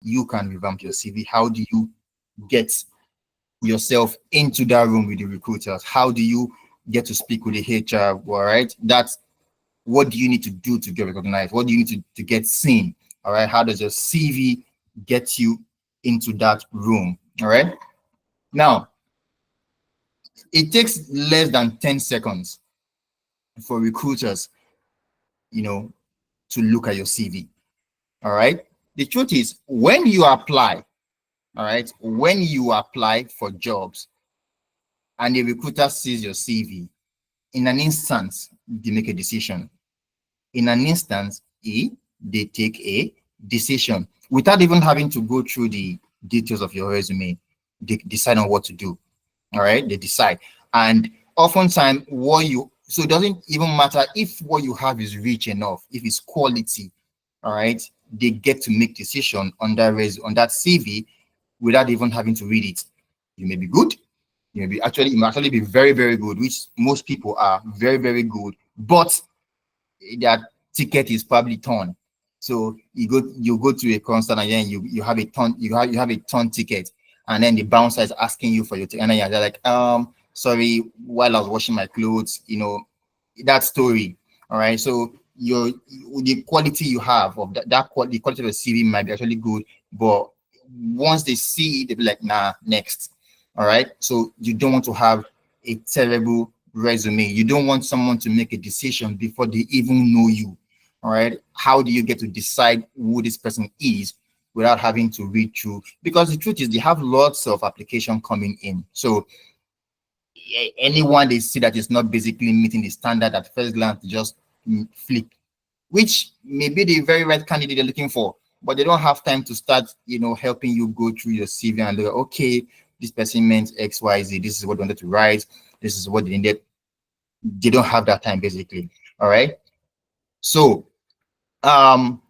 you can revamp your CV? How do you get yourself into that room with the recruiters? How do you get to speak with the HR? All right. That's what do you need to do to get recognized? What do you need to get seen? All right. How does your CV get you into that room? All right. Now, it takes less than 10 seconds for recruiters, you know, to look at your CV. All right. The truth is, when you apply, all right, when you apply for jobs and the recruiter sees your CV, in an instance, they make a decision. In an instance, they take a decision without even having to go through the details of your resume. They decide on what to do. All right, they decide. And oftentimes, so it doesn't even matter if what you have is rich enough, if it's quality. All right, they get to make decision on that CV without even having to read it. You may be good, you may actually be very, very good, which most people are very, very good, but that ticket is probably torn. So you go to a concert and then you have a torn ticket, and then the bouncer is asking you for your ticket, and then they're like, sorry, while I was washing my clothes, that story. All right. So the quality you have of the quality of the CV might be actually good, but once they see it, they'll be like, nah, next. All right. So you don't want to have a terrible resume. You don't want someone to make a decision before they even know you. All right. How do you get to decide who this person is without having to read through? Because the truth is, they have lots of application coming in. So anyone they see that is not basically meeting the standard at first glance, just flick, which may be the very right candidate they're looking for, but they don't have time to start, helping you go through your CV and look, okay, this person meant X, Y, Z. This is what they wanted to write. This is what they needed. They don't have that time, basically. All right. So, I'm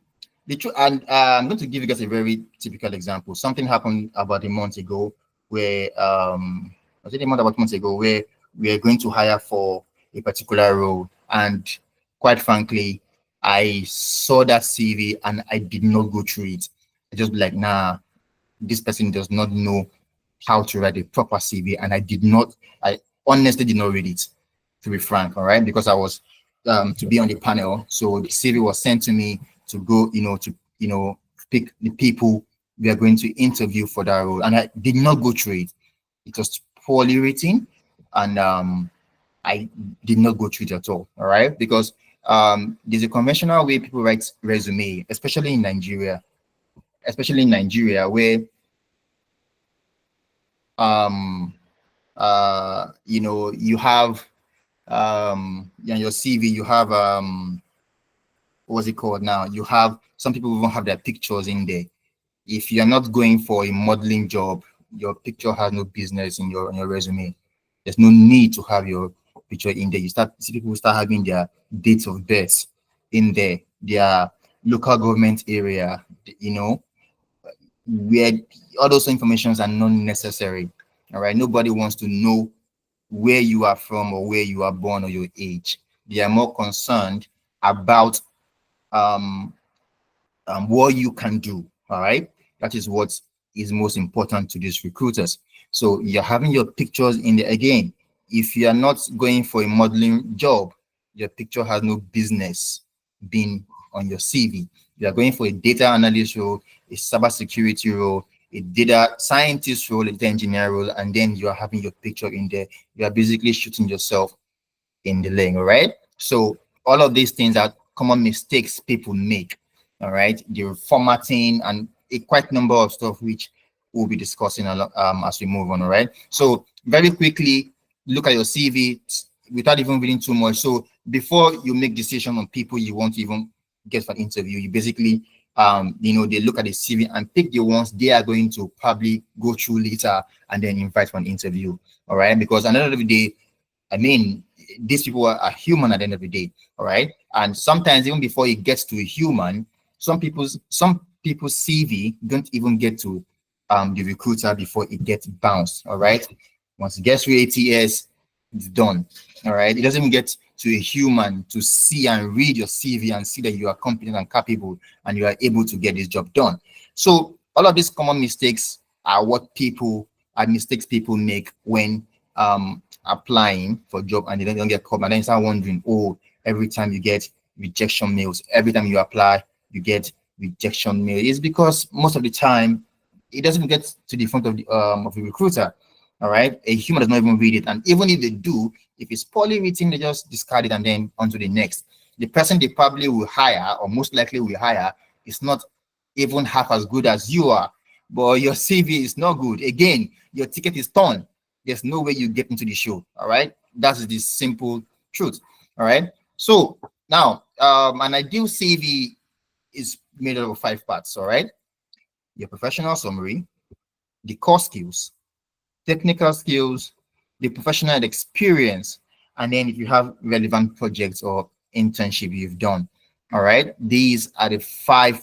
going to give you guys a very typical example. Something happened about a month ago where, was it about a month ago where we are going to hire for a particular role, and quite frankly, I saw that CV and I did not go through it. I just be like, nah, this person does not know how to write a proper CV, and I honestly did not read it, to be frank. All right, because I was to be on the panel, so the CV was sent to me to go, to pick the people we are going to interview for that role, and I did not go through it. It was poorly written, and I did not go through it at all. All right, because there's a conventional way people write resume, especially in Nigeria, where you have in your CV, you have what's it called now? You have some people who don't have their pictures in there. If you're not going for a modeling job, your picture has no business in your resume. There's no need to have your picture in there. See people start having their dates of birth in there, their local government area, where all those informations are not necessary. All right. Nobody wants to know where you are from or where you are born or your age. They are more concerned about what you can do. All right. That is what is most important to these recruiters. So you're having your pictures in there again. If you are not going for a modeling job, your picture has no business being on your CV. You are going for a data analyst role, a cybersecurity role, a data scientist role, a data engineer role, and then you are having your picture in there. You are basically shooting yourself in the leg, all right? So all of these things are common mistakes people make, all right? The formatting and a quite number of stuff which we'll be discussing as we move on, all right? So very quickly, look at your CV without even reading too much. So before you make decision on people you want to even get for an interview, you basically they look at the CV and pick the ones they are going to probably go through later and then invite for an interview. All right, because at the end of the day, I mean, these people are human at the end of the day. All right, and sometimes even before it gets to a human, some people's CV don't even get to the recruiter before it gets bounced. All right, once it gets through ATS, it's done. All right, it doesn't even get to a human to see and read your CV and see that you are competent and capable and you are able to get this job done. So All of these common mistakes are what people are mistakes people make when applying for job and they don't get called, and then start wondering, oh, every time you get rejection mails, every time you apply, you get rejection mail. It's because most of the time it doesn't get to the front of the recruiter. All right, a human does not even read it, and even if they do, if it's poorly written, they just discard it and then on to the next. The person they probably will hire, or most likely will hire, is not even half as good as you are, but your CV is not good. Again, your ticket is torn. There's no way you get into the show. All right, that's the simple truth. All right. So now, an ideal CV is made up of 5 parts. All right, your professional summary, the core skills, technical skills, the professional experience, and then if you have relevant projects or internship you've done. All right, these are the 5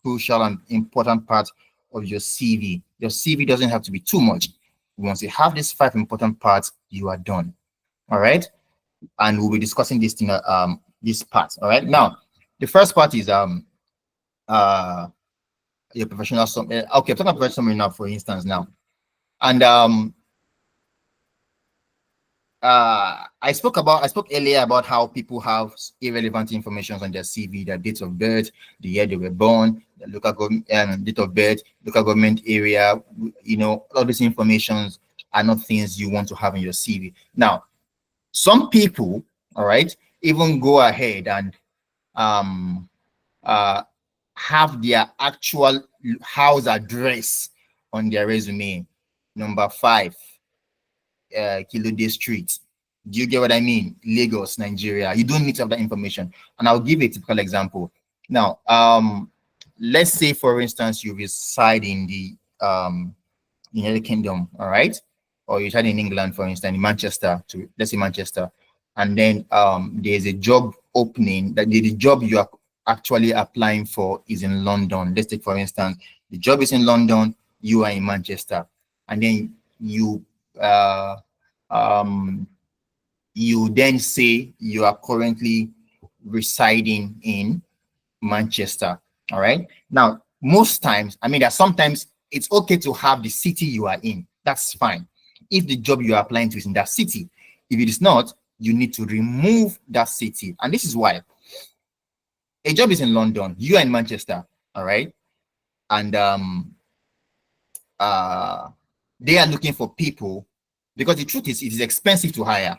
crucial and important parts of your CV. Your CV doesn't have to be too much. Once you have these 5 important parts, you are done. All right, and we'll be discussing this part. All right, now the first part is uh your professional summary. Okay, I'm talking about professional summary now, for instance, now, and I spoke earlier about how people have irrelevant information on their CV, their date of birth, the year they were born, the local government date of birth, local government area. All these informations are not things you want to have in your CV. Now, some people, all right, even go ahead and um uh have their actual house address on their resume. Number 5, Kilode Street. Do you get what I mean? Lagos, Nigeria. You don't need to have that information. And I'll give a typical example. Now, let's say, for instance, you reside in the United Kingdom, all right? Or you reside in England, for instance, in Manchester, let's say Manchester, and then there's a job opening that the job you are actually applying for is in London. Let's take, for instance, the job is in London, you are in Manchester, and then uh, um, you then say you are currently residing in Manchester. All right. Now, most times, I mean, that sometimes it's okay to have the city you are in. That's fine. If the job you are applying to is in that city, if it is not, you need to remove that city. And this is why a job is in London, you are in Manchester. All right. And uh, they are looking for people because the truth is, it is expensive to hire.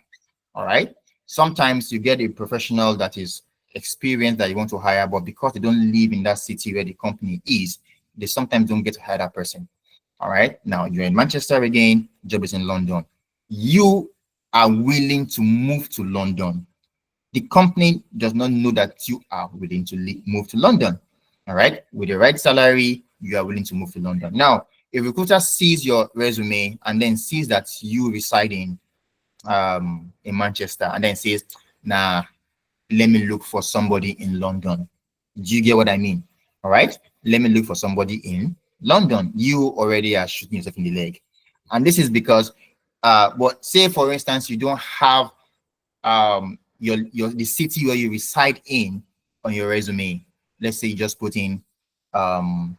All right. Sometimes you get a professional that is experienced that you want to hire, but because they don't live in that city where the company is, they sometimes don't get to hire that person. All right. Now you're in Manchester again, job is in London. You are willing to move to London. The company does not know that you are willing to move to London. All right. With the right salary, you are willing to move to London. Now, a recruiter sees your resume and then sees that you reside in Manchester and then says, nah, let me look for somebody in London. Do you get what I mean? All right. Let me look for somebody in London. You already are shooting yourself in the leg. And this is because but say, for instance, you don't have your the city where you reside in on your resume. Let's say you just put in um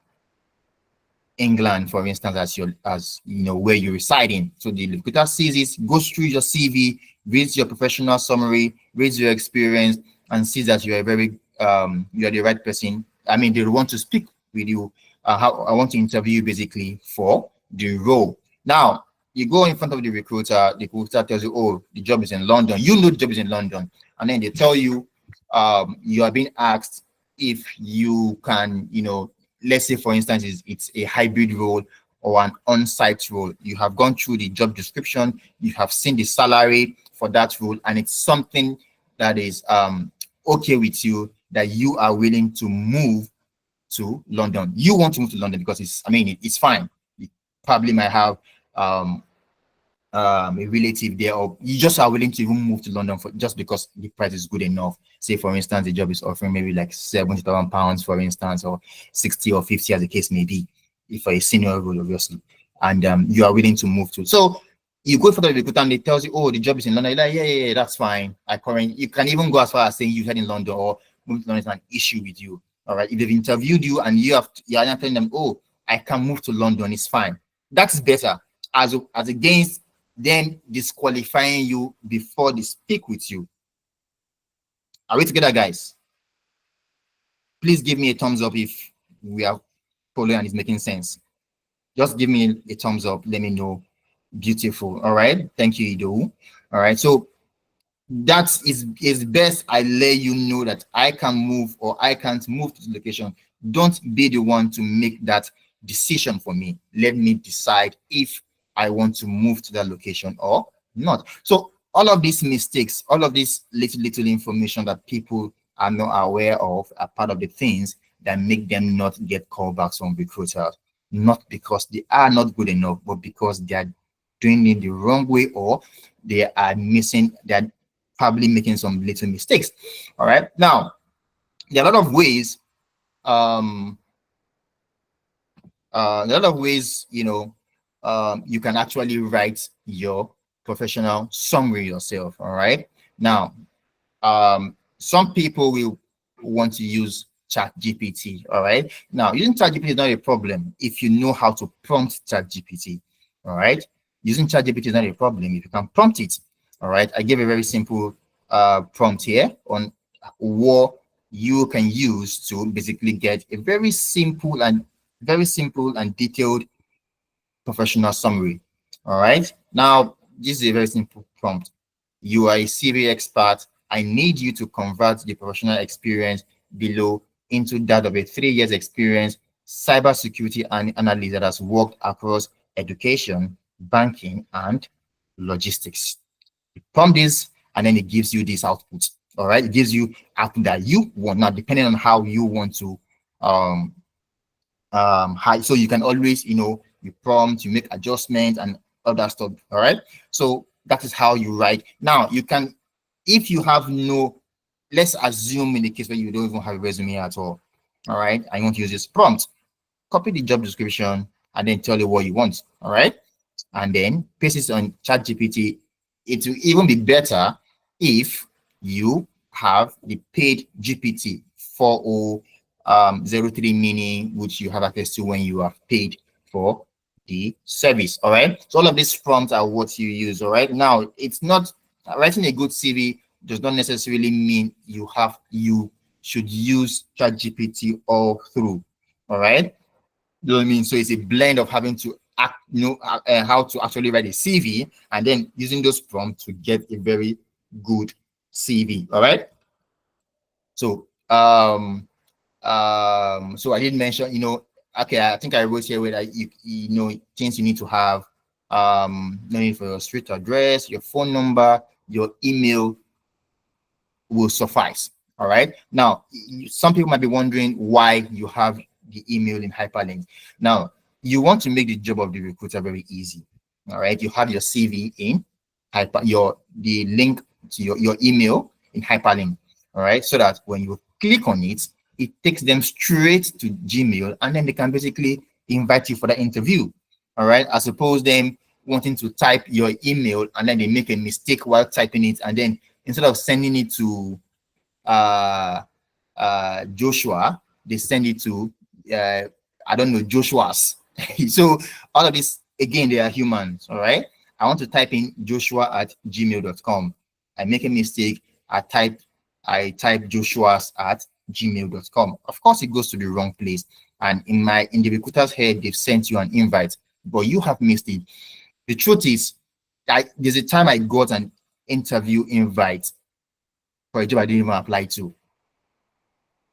England, for instance, as you know where you reside in. So the recruiter sees it, goes through your CV, reads your professional summary, reads your experience, and sees that you are you are the right person. I mean, they want to speak with you. How I want to interview you basically for the role. Now you go in front of the recruiter tells you, oh, the job is in London. You know the job is in London, and then they tell you you are being asked if you can, let's say, for instance, it's a hybrid role or an on-site role. You have gone through the job description, you have seen the salary for that role, and it's something that is okay with you, that you are willing to move to London. You want to move to London because it's fine. You probably might have a relative there, or you just are willing to even move to London for just because the price is good enough. Say, for instance, the job is offering maybe like £70,000, for instance, or 60 or 50, as the case may be, if for a senior role, obviously, and you are willing to move to. So you go for the recruiter and they tells you, oh, the job is in London. You're like, yeah, that's fine. You can even go as far as saying you had in London or moving to London is an issue with you. All right. If they've interviewed you and you are not telling them, oh, I can move to London, it's fine. That's better as against them disqualifying you before they speak with you. Are we together, guys? Please give me a thumbs up if we are following and it's making sense. Just give me a thumbs up. Let me know. Beautiful. All right. Thank you, Ido. All right. So that is best I let you know that I can move or I can't move to the location. Don't be the one to make that decision for me. Let me decide if I want to move to that location or not. So all of these mistakes, all of this little information that people are not aware of are part of the things that make them not get callbacks from recruiters. Not because they are not good enough, but because they are doing it the wrong way, or they are missing, they're probably making some little mistakes. All right. Now, there are a lot of ways, you can actually write your professional summary yourself. All right. Now, some people will want to use chat gpt. All right, now using chat gpt is not a problem if you know how to prompt chat gpt. All right, using chat gpt is not a problem if you can prompt it. All right, I gave a very simple prompt here on what you can use to basically get a very simple and detailed professional summary. All right, now this is a very simple prompt. You are a CV expert. I need you to convert the professional experience below into that of a 3 years experience cybersecurity analyst that has worked across education, banking, and logistics. You prompt this, and then it gives you this output. All right, it gives you output that you want. Now, depending on how you want to so you can always, you prompt, you make adjustments and other stuff. All right, so that is how you write. Now you can, if you have no, let's assume in the case where you don't even have a resume at all. All right, I want to use this prompt, copy the job description and then tell you what you want. All right, and then paste it on chat gpt. It will even be better if you have the paid gpt 4003 mini, which you have access to when you have paid for the service. All right, so all of these prompts are what you use. All right, now it's not, writing a good cv does not necessarily mean you should use chat gpt all through. All right, you know what I mean? So it's a blend of having to how to actually write a CV and then using those prompts to get a very good CV. All right. So so I did mention, okay, I think I wrote here where things you need to have, no need for your street address, your phone number, your email will suffice. All right. Now, some people might be wondering why you have the email in hyperlink. Now, you want to make the job of the recruiter very easy. All right. You have your CV in the link to your email in hyperlink. All right. So that when you click on it, it takes them straight to Gmail, and then they can basically invite you for the interview. All right. As opposed them wanting to type your email and then they make a mistake while typing it, and then instead of sending it to Joshua, they send it to I don't know, Joshua's. So all of this, again, they are humans. All right, I want to type in joshua@gmail.com. I make a mistake, I type Joshua's at gmail.com. Of course, it goes to the wrong place, and in the recruiter's head, they've sent you an invite, but you have missed it. The truth is, there's a time I got an interview invite for a job I didn't even apply to.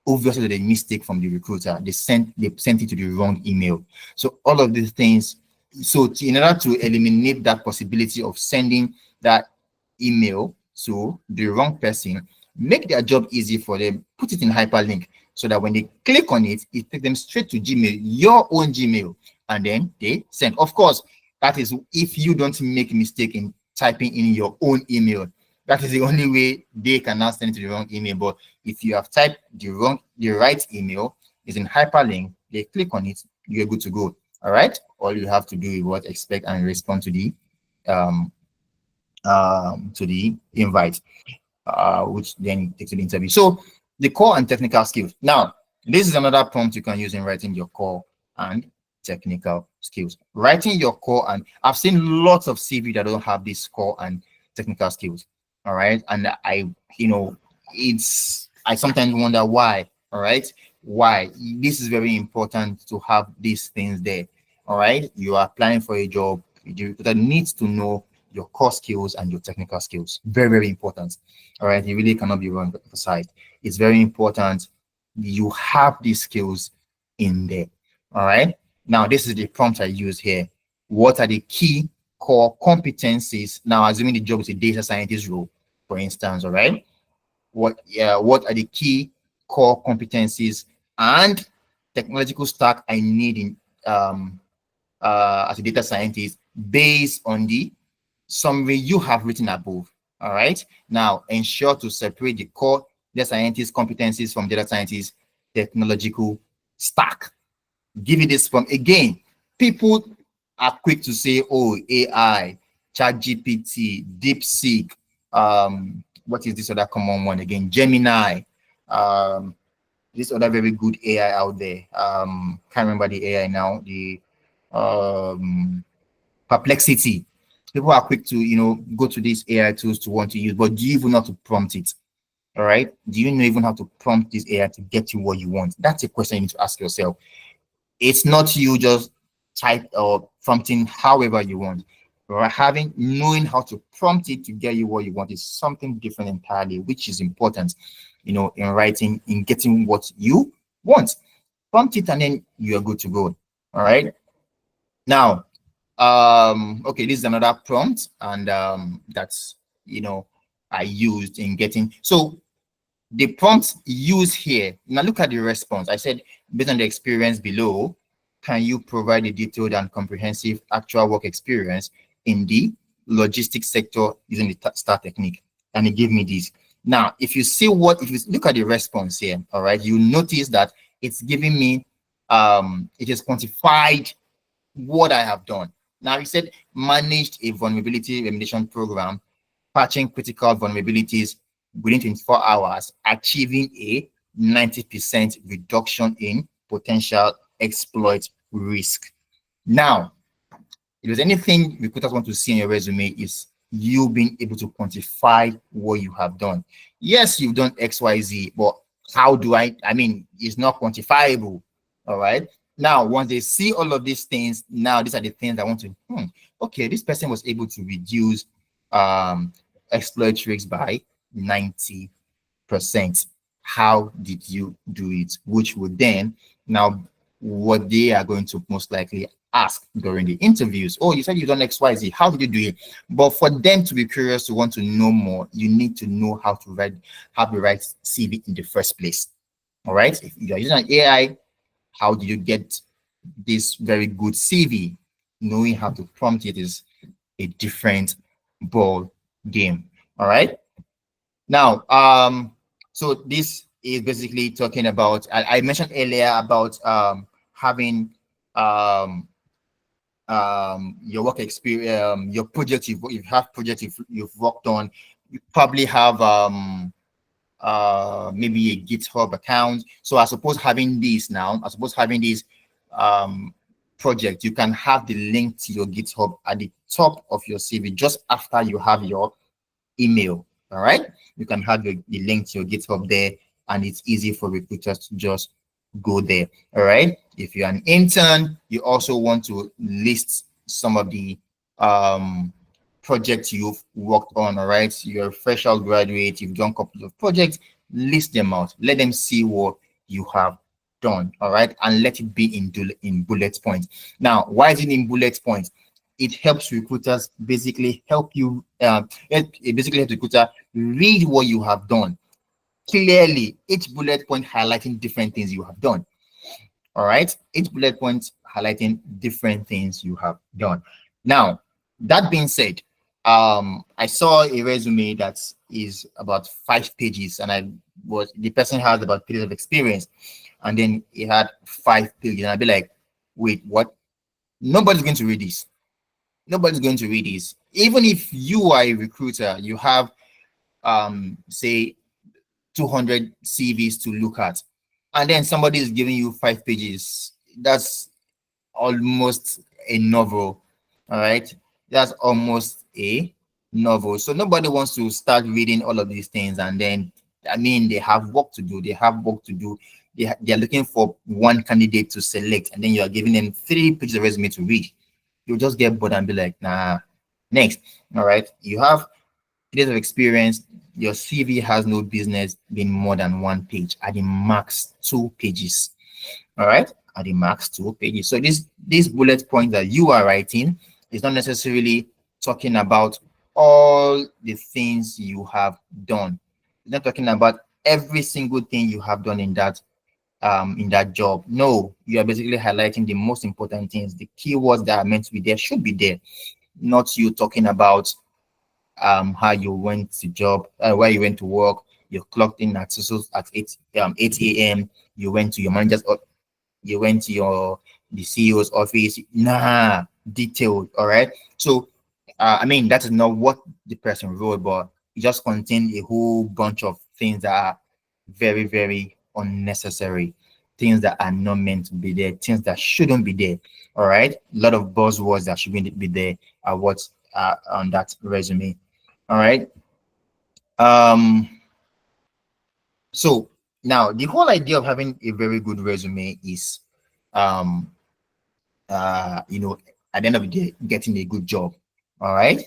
Obviously, the mistake from the recruiter. They sent it to the wrong email. So all of these things. So in order to eliminate that possibility of sending that email to the wrong person, make their job easy for them. Put it in hyperlink so that when they click on it, it takes them straight to Gmail, your own Gmail, and then they send. Of course, that is if you don't make a mistake in typing in your own email. That is the only way they can now send it to the wrong email. But if you have typed the right email, is in hyperlink, they click on it, you're good to go. All right. All you have to do is expect and respond to the invite, which then takes to the interview. So the core and technical skills. Now, this is another prompt you can use in writing your core and technical skills. Writing your core, and I've seen lots of CV that don't have this core and technical skills. All right. And you know, I sometimes wonder why. All right. Why? This is very important to have these things there. All right. You are applying for a job, that needs to know your core skills and your technical skills. Very, very important. All right. You really cannot be wrong aside. It's very important you have these skills in there. All right. Now, this is the prompt I use here. What are the key core competencies? Now, assuming the job is a data scientist role, for instance, all right. What are the key core competencies and technological stack I need in as a data scientist based on the summary you have written above. All right. Now, ensure to separate the core data scientist competencies from data scientist technological stack. Give it this from again. People are quick to say, "Oh, AI, ChatGPT, DeepSeek. What is this other common one again? Gemini. Um, this other very good AI out there. Can't remember the AI now. The um Perplexity. People are quick to, go to these AI tools to want to use, but do you even know how to prompt it? All right. Do you know even how to prompt this AI to get you what you want? That's a question you need to ask yourself. It's not you just type or prompting however you want. Right? Knowing how to prompt it to get you what you want is something different entirely, which is important, in writing, in getting what you want. Prompt it and then you're good to go. All right. Now, okay, this is another prompt, and that's I used in getting. So the prompts used here, now look at the response. I said, based on the experience below, can you provide a detailed and comprehensive actual work experience in the logistics sector using the STAR technique? And it gave me this. Now, if you look at the response here, all right, you notice that it's giving me, it is quantified what I have done. Now, he said managed a vulnerability remediation program, patching critical vulnerabilities within 24 hours, achieving a 90% reduction in potential exploit risk. Now, if there's anything recruiters want to see in your resume, is you being able to quantify what you have done. Yes, you've done XYZ, but how do I mean, it's not quantifiable. All right. Now, once they see all of these things, now these are the things I want to, okay, this person was able to reduce exploit risks by 90%. How did you do it? Which would then now what they are going to most likely ask during the interviews. Oh, you said you've done XYZ. How did you do it? But for them to be curious, to want to know more, you need to know how to have the right CV in the first place. All right. If you're using an AI, how do you get this very good CV? Knowing how to prompt it is a different ball game. All right. Now, so this is basically talking about, I mentioned earlier about having your work experience, your project you have projects you've worked on. You probably have maybe a GitHub account. So I suppose having this project, you can have the link to your GitHub at the top of your CV just after you have your email. All right, you can have the link to your GitHub there, and it's easy for recruiters to just go there. All right. If you're an intern, you also want to list some of the projects you've worked on. All right. So you're a fresh out graduate, you've done a couple of projects, list them out, let them see what you have done. All right. And let it be in bullet points. Now, why is it in bullet points? It helps recruiters basically help you, it basically helps recruiter read what you have done clearly, each bullet point highlighting different things you have done. All right, each bullet point highlighting different things you have done. Now, that being said, I saw a resume that is about 5 pages, and the person has about 3 years of experience, and then he had 5 pages, and I'd be like, wait, what? Nobody's going to read this. Nobody's going to read this. Even if you are a recruiter, you have say 200 CVs to look at, and then somebody is giving you 5 pages. That's almost a novel. All right, that's almost a novel. So nobody wants to start reading all of these things, and then I mean they have work to do. They have work to do. They are looking for one candidate to select, and then you are giving them 3 pages of resume to read. You'll just get bored and be like, nah. Next, all right, you have years of experience. Your CV has no business being more than 1 page, at the max 2 pages. All right, at the max 2 pages. So this bullet point that you are writing is not necessarily talking about all the things you have done. It's not talking about every single thing you have done in that job. No, you are basically highlighting the most important things. The keywords that are meant to be there should be there, not you talking about how you went to job, where you went to work, you clocked in at at 8 a.m. You went to your manager's, you went to the CEO's office. Nah, detailed. All right. So I mean that is not what the person wrote, but it just contained a whole bunch of things that are very, very unnecessary, things that are not meant to be there, things that shouldn't be there. All right. A lot of buzzwords that shouldn't be there are what's on that resume. All right. Um, so now the whole idea of having a very good resume is um you know, at the end of the day, getting a good job. All right.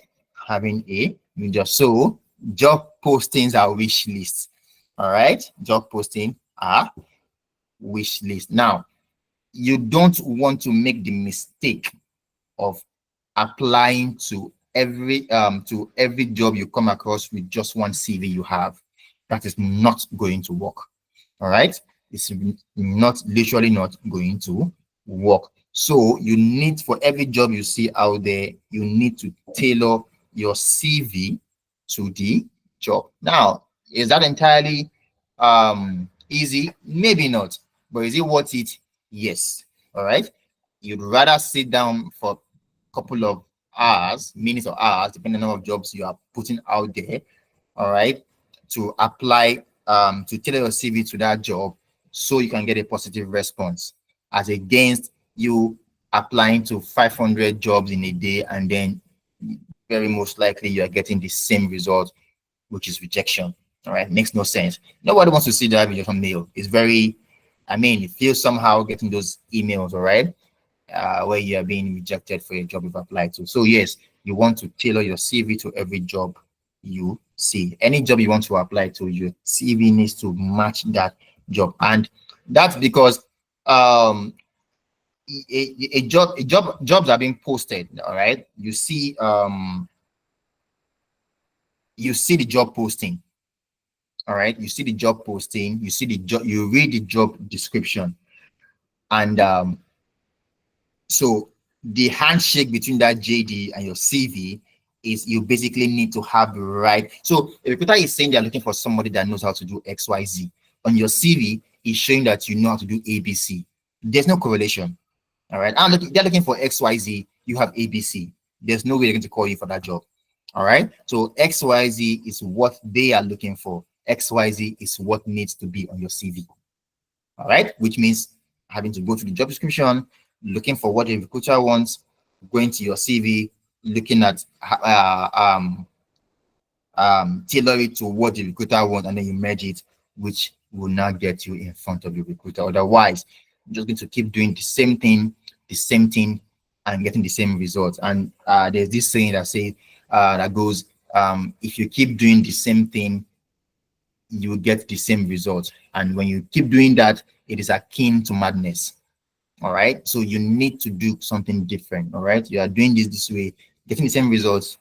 Having a good job. So job postings are wish lists. All right. Job posting are wish list. Now, you don't want to make the mistake of applying to every job you come across with just one CV you have. That is not going to work. All right, it's not literally not going to work. So you need, for every job you see out there, you need to tailor your CV to the job. Now, is that entirely easy? Maybe not, but is it worth it? Yes. All right, you'd rather sit down for a couple of hours, minutes or hours, depending on the number of jobs you are putting out there, all right, to apply to tailor your CV to that job so you can get a positive response, as against you applying to 500 jobs in a day and then very most likely you are getting the same result, which is rejection. All right, makes no sense. Nobody wants to see that rejection mail. It's very, I mean, it feels somehow getting those emails, all right, where you are being rejected for a job you've applied to. So yes, you want to tailor your CV to every job you see. Any job you want to apply to, your CV needs to match that job, and that's because jobs are being posted. All right, you see the job posting. All right, you see the job posting. You see the job. You read the job description, and so the handshake between that JD and your CV is you basically need to have the right. So a recruiter is saying they're looking for somebody that knows how to do XYZ. On your CV, is showing that you know how to do ABC. There's no correlation. All right. They're looking for XYZ. You have ABC. There's no way they're going to call you for that job. All right. So XYZ is what they are looking for. XYZ is what needs to be on your CV. All right, which means having to go to the job description, looking for what the recruiter wants, going to your CV, looking at tailor it to what the recruiter wants, and then you merge it, which will not get you in front of the recruiter. Otherwise, you're just going to keep doing the same thing, and getting the same results. And there's this saying that goes, if you keep doing the same thing, you will get the same result. And when you keep doing that, it is akin to madness. All right. So you need to do something different. All right. You are doing this way, getting the same results,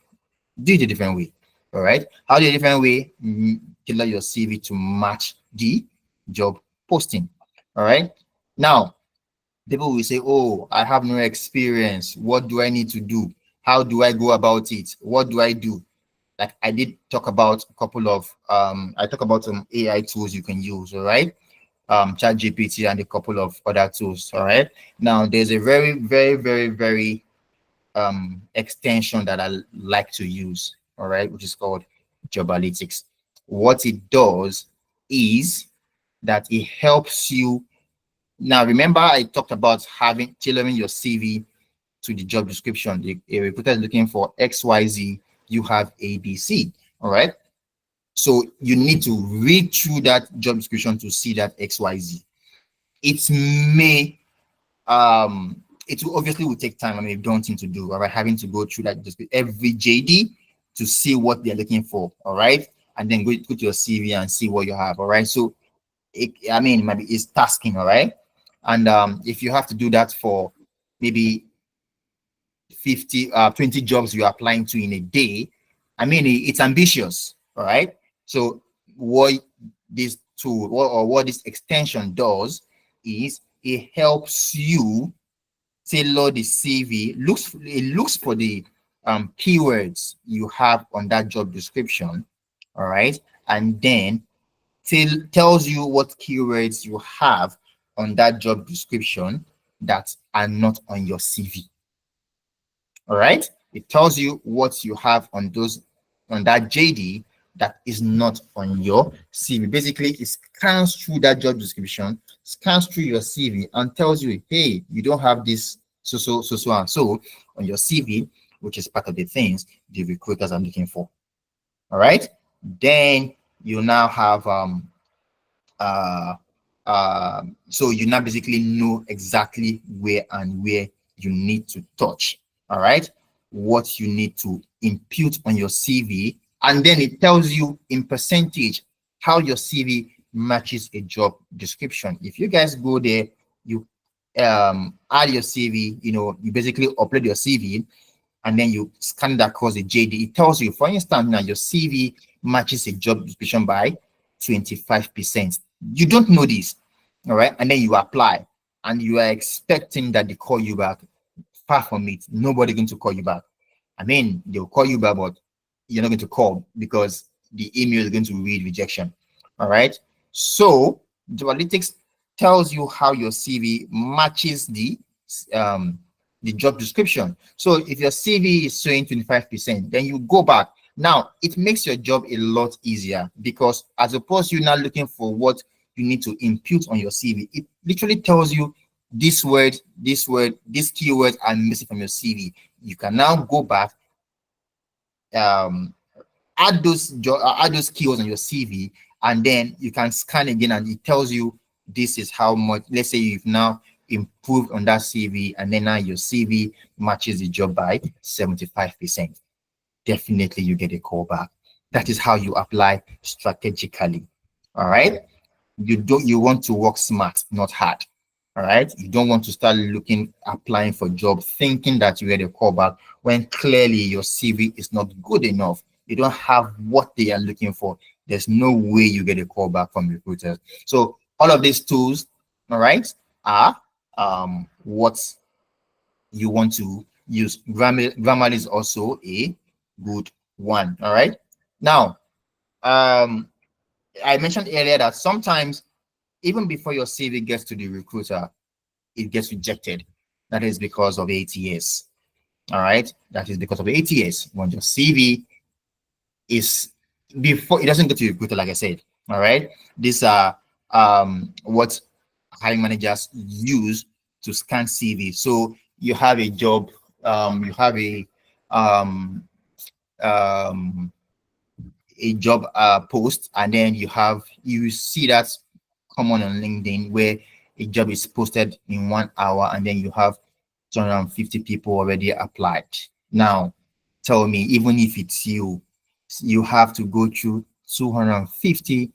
do it a different way. All right. How do a different way? Tailor your CV to match the job posting. All right. Now, people will say, oh, I have no experience. What do I need to do? How do I go about it? What do I do? Like I did talk about a couple of I talk about some AI tools you can use, all right? Chat GPT and a couple of other tools. All right. Now there's a very, very, very, very extension that I like to use, all right, which is called Job Analytics. What it does is that it helps you Now, remember, I talked about having tailoring your CV to the job description. A recruiter is looking for XYZ, you have ABC. All right. So you need to read through that job description to see that XYZ. It may it will obviously will take time. I mean, daunting to do, all right, having to go through that just every JD to see what they're looking for, all right, and then go to your CV and see what you have, all right. So I mean, maybe it's tasking, all right. And if you have to do that for maybe 20 jobs you're applying to in a day, I mean, it's ambitious, all right. So what this tool or what this extension does is it helps you tailor the CV. It looks for the keywords you have on that job description, all right, and then tells you what keywords you have on that job description that are not on your CV. All right, it tells you what you have on that JD that is not on your CV. Basically, it scans through that job description, scans through your CV, and tells you, hey, you don't have this and so on your CV, which is part of the things the recruiters are looking for. All right, then you now have uh so you now basically know exactly where you need to touch, all right, what you need to impute on your CV, and then it tells you in percentage how your CV matches a job description. If you guys go there, you add your CV, you basically upload your CV, and then you scan that across the JD. It tells you, for instance, now your CV matches a job description by 25%. You don't know this, all right? And then you apply, and you are expecting that they call you back. Far from it, nobody going to call you back. I mean, they'll call you back, but you're not going to call because the email is going to read rejection. All right. So Dualytics tells you how your CV matches the job description. So if your CV is showing 25%, then you go back. Now it makes your job a lot easier because as opposed to you now looking for what you need to impute on your CV, it literally tells you this word, this keyword are missing from your CV. You can now go back, add those keywords on your CV, and then you can scan again, and it tells you this is how much. Let's say you've now improved on that CV, and then now your CV matches the job by 75%. Definitely, you get a call back. That is how you apply strategically. All right. You want to work smart, not hard. All right. You don't want to start applying for job thinking that you get a call back when clearly your CV is not good enough. You don't have what they are looking for. There's no way you get a call back from recruiters. So all of these tools, all right, are what you want to use. Grammarly is also a good one. All right. Now, I mentioned earlier that sometimes even before your CV gets to the recruiter, it gets rejected. That is because of ATS. All right. That is because of ATS. When your CV is before it doesn't get to the recruiter, like I said. All right. These are what hiring managers use to scan CV. So you have a job, you have um, um, a job post, and then you see that common on LinkedIn where a job is posted in 1 hour, and then you have 250 people already applied. Now, tell me, even if it's you have to go through 250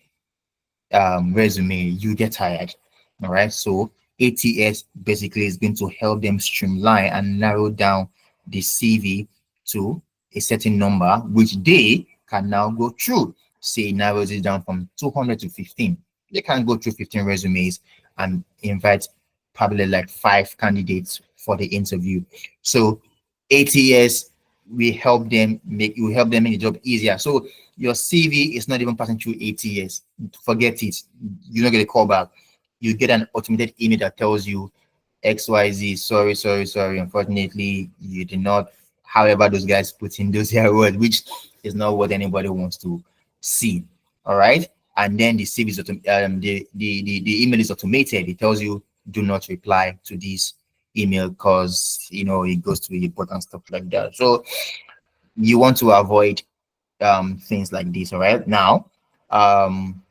resume, you get tired. All right. So ATS basically is going to help them streamline and narrow down the CV to a certain number, which they can now go through. Say narrows it down from 200 to 15. They can go through 15 resumes and invite probably like 5 candidates for the interview. So ATS will help them make the job easier. So your CV is not even passing through ATS. Forget it. You don't get a call back. You get an automated email that tells you XYZ, sorry. Unfortunately, you did not. However, those guys put in those here words, which is not what anybody wants to see. All right. And then the CV is the email is automated. It tells you do not reply to this email because it goes to the important stuff like that. So you want to avoid things like this. All right. Now, um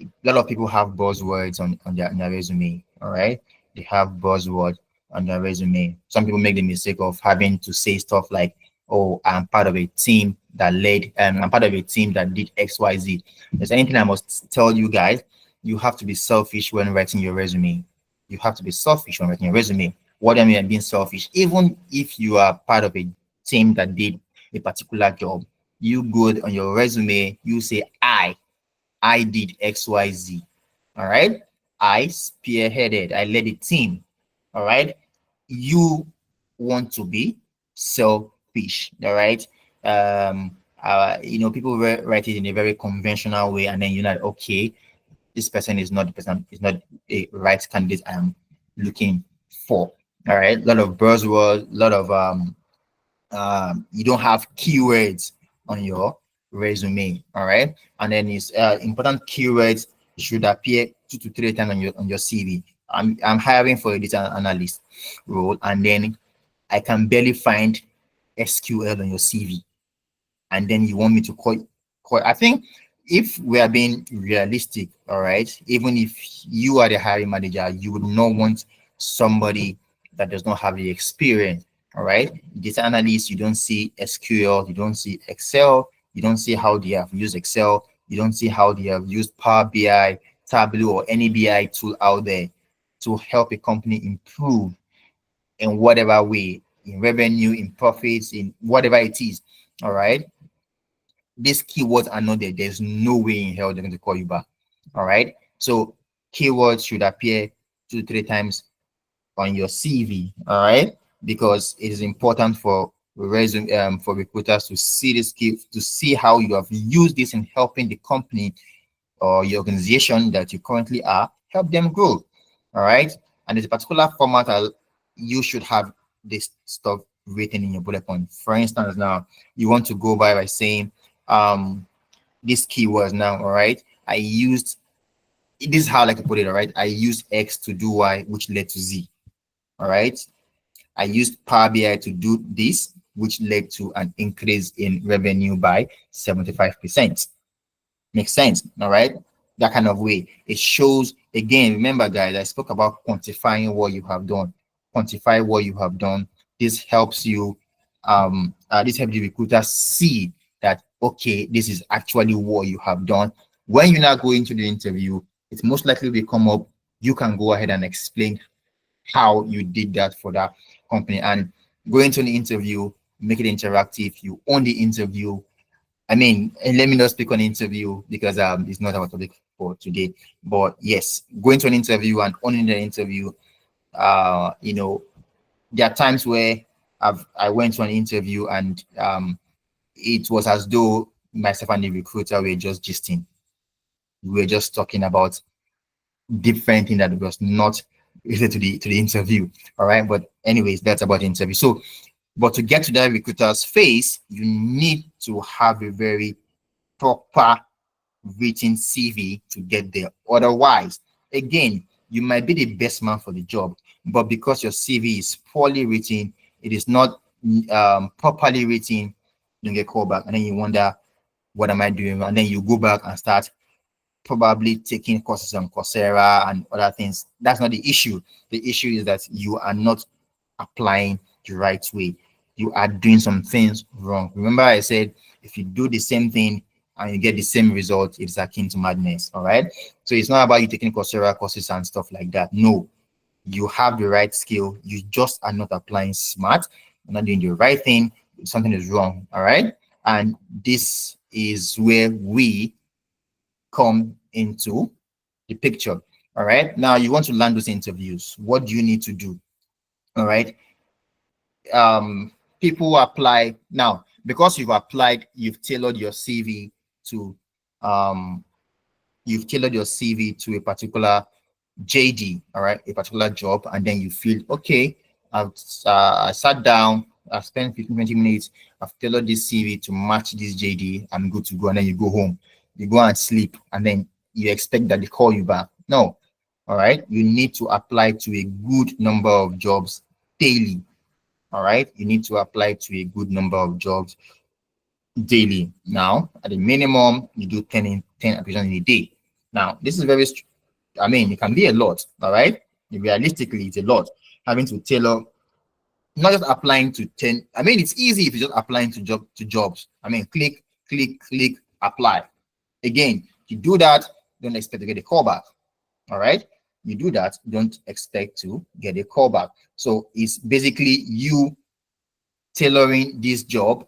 a lot of people have buzzwords on their resume. All right. They have buzzword on their resume. Some people make the mistake of having to say stuff like, oh, I'm part of a team that led, I'm part of a team that did XYZ. There's anything I must tell you guys, you have to be selfish when writing your resume. You have to be selfish when writing your resume. What do I mean by being selfish? Even if you are part of a team that did a particular job, you good on your resume, you say I did XYZ. All right. I spearheaded, I led a team. All right. You want to be selfish. All right. People write it in a very conventional way, and then you're not okay. This person is not the person, is not a right candidate I'm looking for. All right. A lot of buzzwords, a lot of you don't have keywords on your resume. All right. And then it's important keywords should appear 2 to 3 times on your CV. I'm hiring for a data analyst role, and then I can barely find SQL on your CV, and then you want me to call. I think if we are being realistic, all right, even if you are the hiring manager, you would not want somebody that does not have the experience. All right. Data analyst, you don't see SQL, you don't see Excel, you don't see how they have used Excel, you don't see how they have used Power BI, Tableau, or any BI tool out there to help a company improve in whatever way, in revenue, in profits, in whatever it is. All right. These keywords are not there. There's no way in hell they're going to call you back. All right. So keywords should appear 2 to 3 times on your CV. All right, because it is important for resume for recruiters to see this key, to see how you have used this in helping the company or your organization that you currently are, help them grow. All right. And there's a particular format you should have this stuff written in your bullet point. For instance, now you want to go by saying these keywords now. All right. I used this is how I like to put it. All right. I used X to do Y, which led to Z. All right. I used Power BI to do this, which led to an increase in revenue by 75%. Makes sense. All right. That kind of way. It shows, again, remember, guys, I spoke about quantifying what you have done. Quantify what you have done. This helps you, this helps the recruiter see that, okay, this is actually what you have done. When you now go into the interview, it's most likely will come up. You can go ahead and explain how you did that for that company, and going to the interview, make it interactive. You own the interview. I mean, and let me not speak on interview because it's not our topic for today. But yes, going to an interview and owning the interview. There are times where I went to an interview and it was as though myself and the recruiter were just gisting. We were just talking about different thing that was not related to the interview. All right. But anyways, that's about the interview. So, but to get to that recruiter's face, you need to have a very proper written CV to get there. Otherwise, again, you might be the best man for the job, but because your CV is poorly written, it is not properly written, you get called back, and then you wonder, what am I doing? And then you go back and start probably taking courses on Coursera and other things. That's not the issue. The issue is that you are not applying the right way. You are doing some things wrong. Remember, I said if you do the same thing and you get the same result, it's akin to madness. All right. So it's not about you taking Coursera courses and stuff like that. No, you have the right skill. You just are not applying smart. You're not doing the right thing. Something is wrong. All right. And this is where we come into the picture. All right. Now you want to land those interviews. What do you need to do? All right. People apply now because you've applied, you've tailored your CV to um a particular JD, all right, a particular job, and then you feel okay. I sat down, I've spent 15, 20 minutes, I've tailored this CV to match this JD, I'm good to go. And then you go home, you go and sleep, and then you expect that they call you back. No, All right, you need to apply to a good number of jobs daily. All right, you need to apply to a good number of jobs daily. Now, at the minimum, you do 10 applications in a day. Now, this is very, I mean, it can be a lot. All right, realistically, it's a lot. Having to tailor, not just applying to 10. I mean, it's easy if you're just applying to jobs. I mean, click, click, click, apply. Again, you do that, don't expect to get a call back. All right, you do that, don't expect to get a call back. So it's basically you tailoring this job,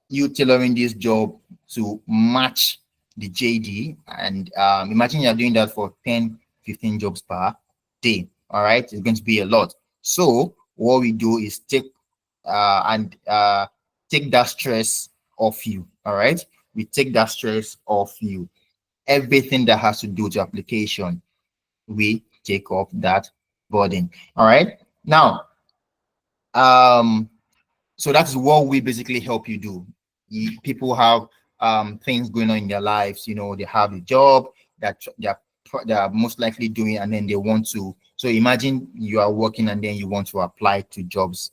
to match the JD. And imagine you're doing that for 10, 15 jobs per day. All right, it's going to be a lot. So what we do is and take that stress off you. All right, we take that stress off you. Everything that has to do with application, we take off that burden. All right, now so that's what we basically help you do. People have things going on in their lives. You know, they have a job that they're most likely doing, and then they want to. So imagine you are working and then you want to apply to jobs,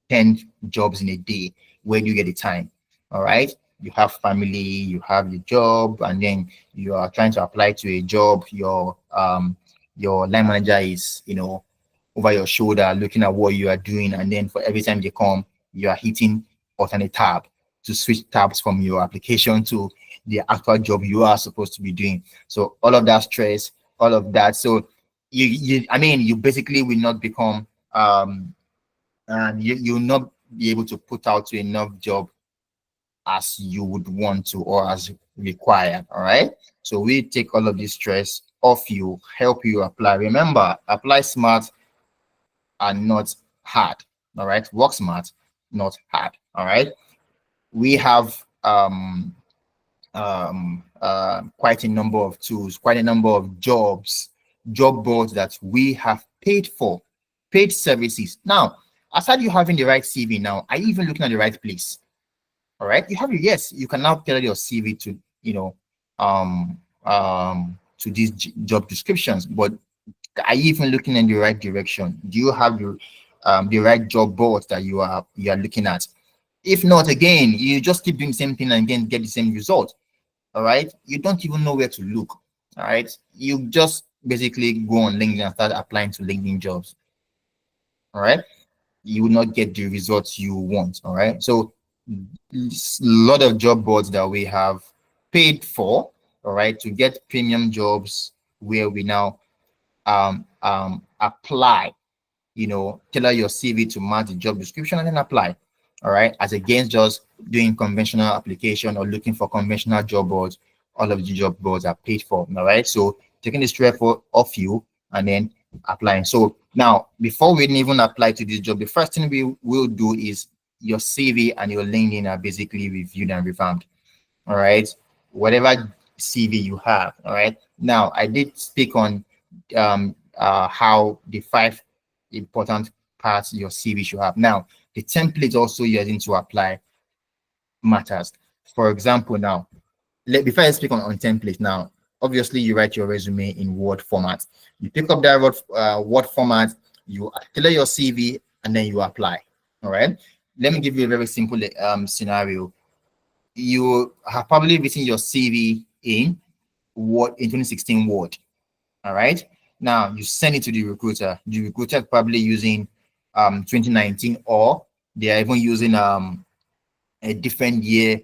10 jobs in a day. Where do you get the time? All right, you have family, you have your job, and then you are trying to apply to a job. Your line manager is, over your shoulder looking at what you are doing, and then for every time they come, you are hitting alternate tab to switch tabs from your application to the actual job you are supposed to be doing. So all of that stress, all of that. So you basically will not become and you'll not be able to put out to enough job as you would want to or as required. All right, so we take all of this stress off you, help you apply. Remember, apply smart and not hard. All right, work smart, not hard. All right, we have quite a number of tools, quite a number of job boards that we have paid for, paid services. Now, aside you having the right CV, now are you even looking at the right place? All right, you have your, yes, you can now tailor your CV to to these job descriptions, but are you even looking in the right direction? Do you have the right job boards that you are looking at? If not, again, you just keep doing the same thing and again get the same result. All right, you don't even know where to look. All right, you just basically go on LinkedIn and start applying to LinkedIn jobs. All right, you will not get the results you want. All right, so a lot of job boards that we have paid for, all right, to get premium jobs where we now apply, tailor your CV to match the job description and then apply. All right, as against just doing conventional application or looking for conventional job boards. All of the job boards are paid for. All right, so taking the stress off you and then applying. So now, before we even apply to this job, the first thing we will do is your CV and your LinkedIn are basically reviewed and revamped. All right, whatever CV you have. All right, now I did speak on how the 5 important parts your CV should have. Now, the template also you're using to apply matters. For example, now, before I speak on template, now, obviously you write your resume in Word format. You pick up that Word format, you tailor your CV, and then you apply. All right. Let me give you a very simple scenario. You have probably written your CV in Word in 2016 Word. All right. Now you send it to the recruiter. The recruiter is probably using 2019, or they are even using a different year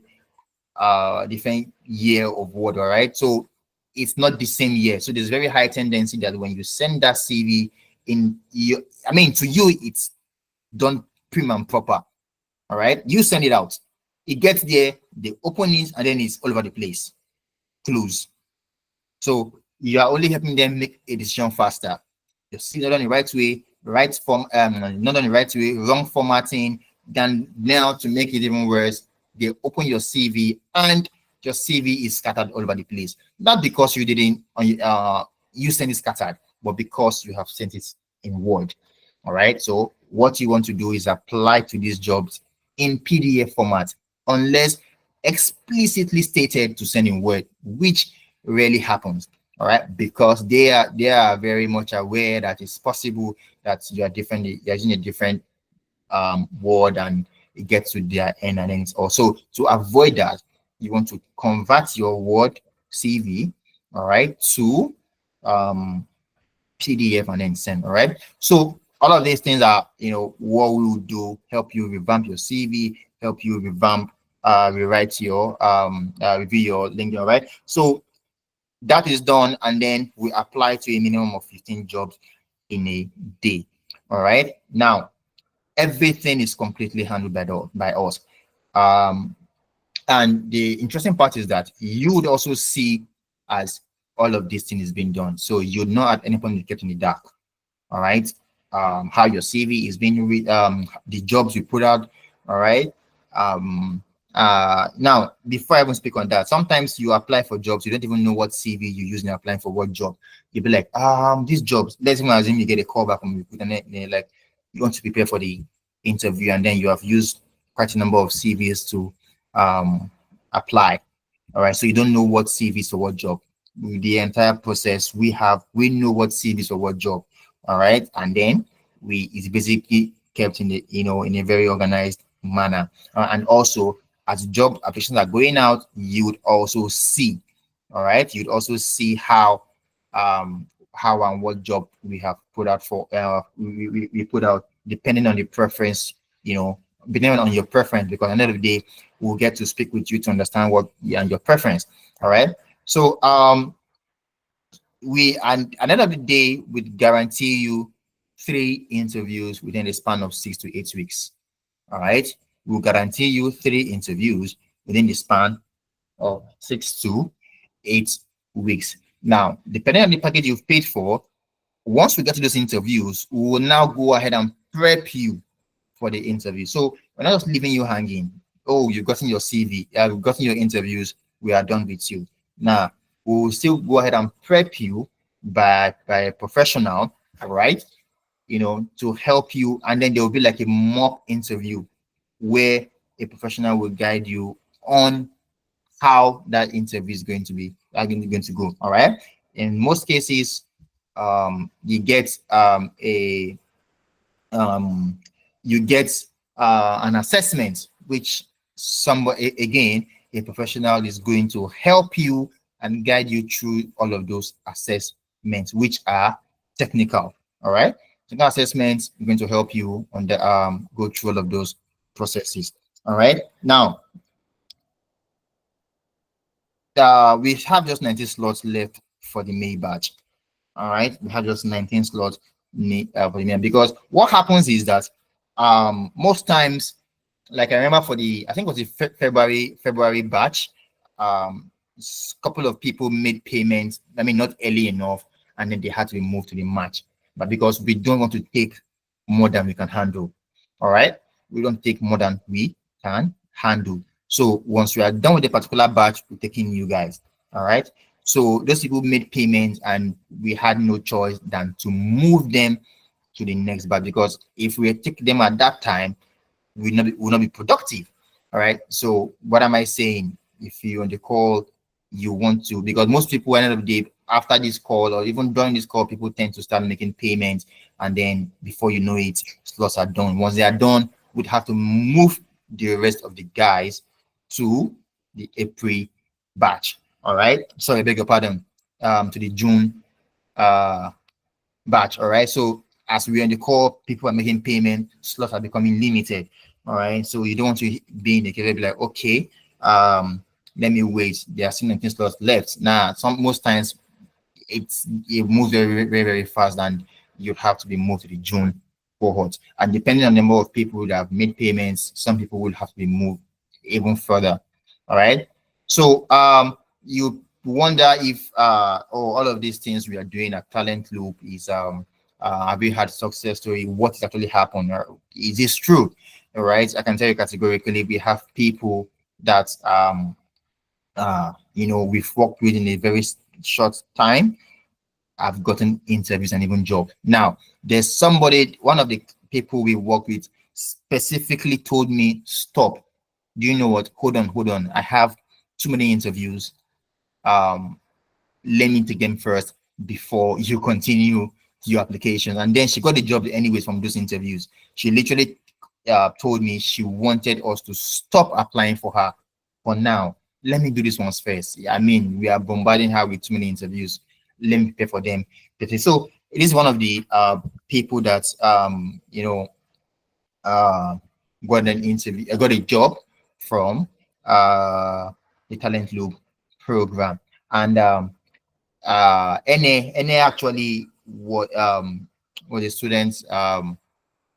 of Word. All right. So it's not the same year. So there's very high tendency that when you send that CV to you, it's done prim and proper. All right. You send it out. It gets there, they open it, and then it's all over the place. Close. So you are only helping them make a decision faster. You see, not on the right way, right form, not on the right way, wrong formatting. Then now, to make it even worse, they open your CV and your CV is scattered all over the place. Not because you didn't you sent it scattered, but because you have sent it in Word. All right. So what you want to do is apply to these jobs in PDF format, unless explicitly stated to send in Word, which rarely happens. all right, because they are very much aware that it's possible that you are different, you're using a different word and it gets to their end, and then it's also to avoid that, you want to convert your word CV, all right, to um PDF and then send. All right. So all of these things are, what we will do, help you revamp your CV, help you rewrite your review your LinkedIn. All right. So that is done, and then we apply to a minimum of 15 jobs in a day. All right. Now everything is completely handled by us. Um, and the interesting part is that you would also see as all of this thing is being done. So you're not at any point kept in the dark. All right, how your CV is being the jobs you put out. All right. Now before I even speak on that, sometimes you apply for jobs, you don't even know what CV you use in applying for what job. You'll be like, these jobs, let's even assume you get a call back from recruiter, and they're like, you want to prepare for the interview, and then you have used quite a number of CVs to apply. All right, so you don't know what CVs for what job. With the entire process, we know what CVs for what job. All right, and then it's basically kept in the in a very organized manner. And also, as job applications are going out, you would also see, all right, you'd also see how and what job we have put out for we put out depending on the preference, depending on your preference, because at the end of the day we'll get to speak with you to understand what your preference. All right, so we and at the end of the day we guarantee you 3 interviews within the span of 6 to 8 weeks. All right, we'll guarantee you 3 interviews within the span of 6 to 8 weeks. Now, depending on the package you've paid for, once we get to those interviews, we will now go ahead and prep you for the interview. So we're not just leaving you hanging. Oh, you've gotten your CV, you've gotten your interviews, we are done with you. Now, we will still go ahead and prep you by a professional, all right, to help you. And then there will be like a mock interview where a professional will guide you on how that interview is going to be going to go. All right. In most cases, you get a you get an assessment, which somebody again a professional is going to help you and guide you through all of those assessments, which are technical. All right, technical assessments are going to help you on the go through all of those processes. All right, now we have just 19 slots left for the May batch. All right, we have just 19 slots for the May, because what happens is that most times, like I remember for the I think it was the February batch, couple of people made payments. I mean, not early enough, and then they had to be moved to the match. But because we don't want to take more than we can handle, all right, we don't take more than we can handle. So once we are done with a particular batch, we're taking you guys. All right. So those people made payments, and we had no choice than to move them to the next batch, because if we take them at that time, will not be productive. All right. So what am I saying? If you on the call, you want to, because most people at the end of the day, after this call or even during this call, people tend to start making payments, and then before you know it, slots are done. Once they are done, we'd have to move the rest of the guys to the April batch. All right. Sorry, I beg your pardon. To the June batch. All right. So as we're on the call, people are making payment, slots are becoming limited. All right. So you don't want to be in the case be like, okay, let me wait. There are still 19 slots left. Now, most times it moves very, very, very fast, and you have to be moved to the June cohort. And depending on the number of people that have made payments, some people will have to be moved even further. All right. So you wonder if all of these things we are doing at Talent Loop is have you had success story? What is actually happened? Or is this true? All right. I can tell you categorically, we have people that we've worked with in a very short time. I've gotten interviews and even jobs. Now, there's one of the people we work with specifically told me, stop. Do you know what? Hold on. I have too many interviews. Um, let me take them first before you continue your applications. And then she got the job anyways from those interviews. She literally told me she wanted us to stop applying for her for now. Let me do this ones first. I mean, we are bombarding her with too many interviews. Let me pay for them. So it is one of the people that uh, got an interview, got a job from the Talent Loop program, and NA actually was a student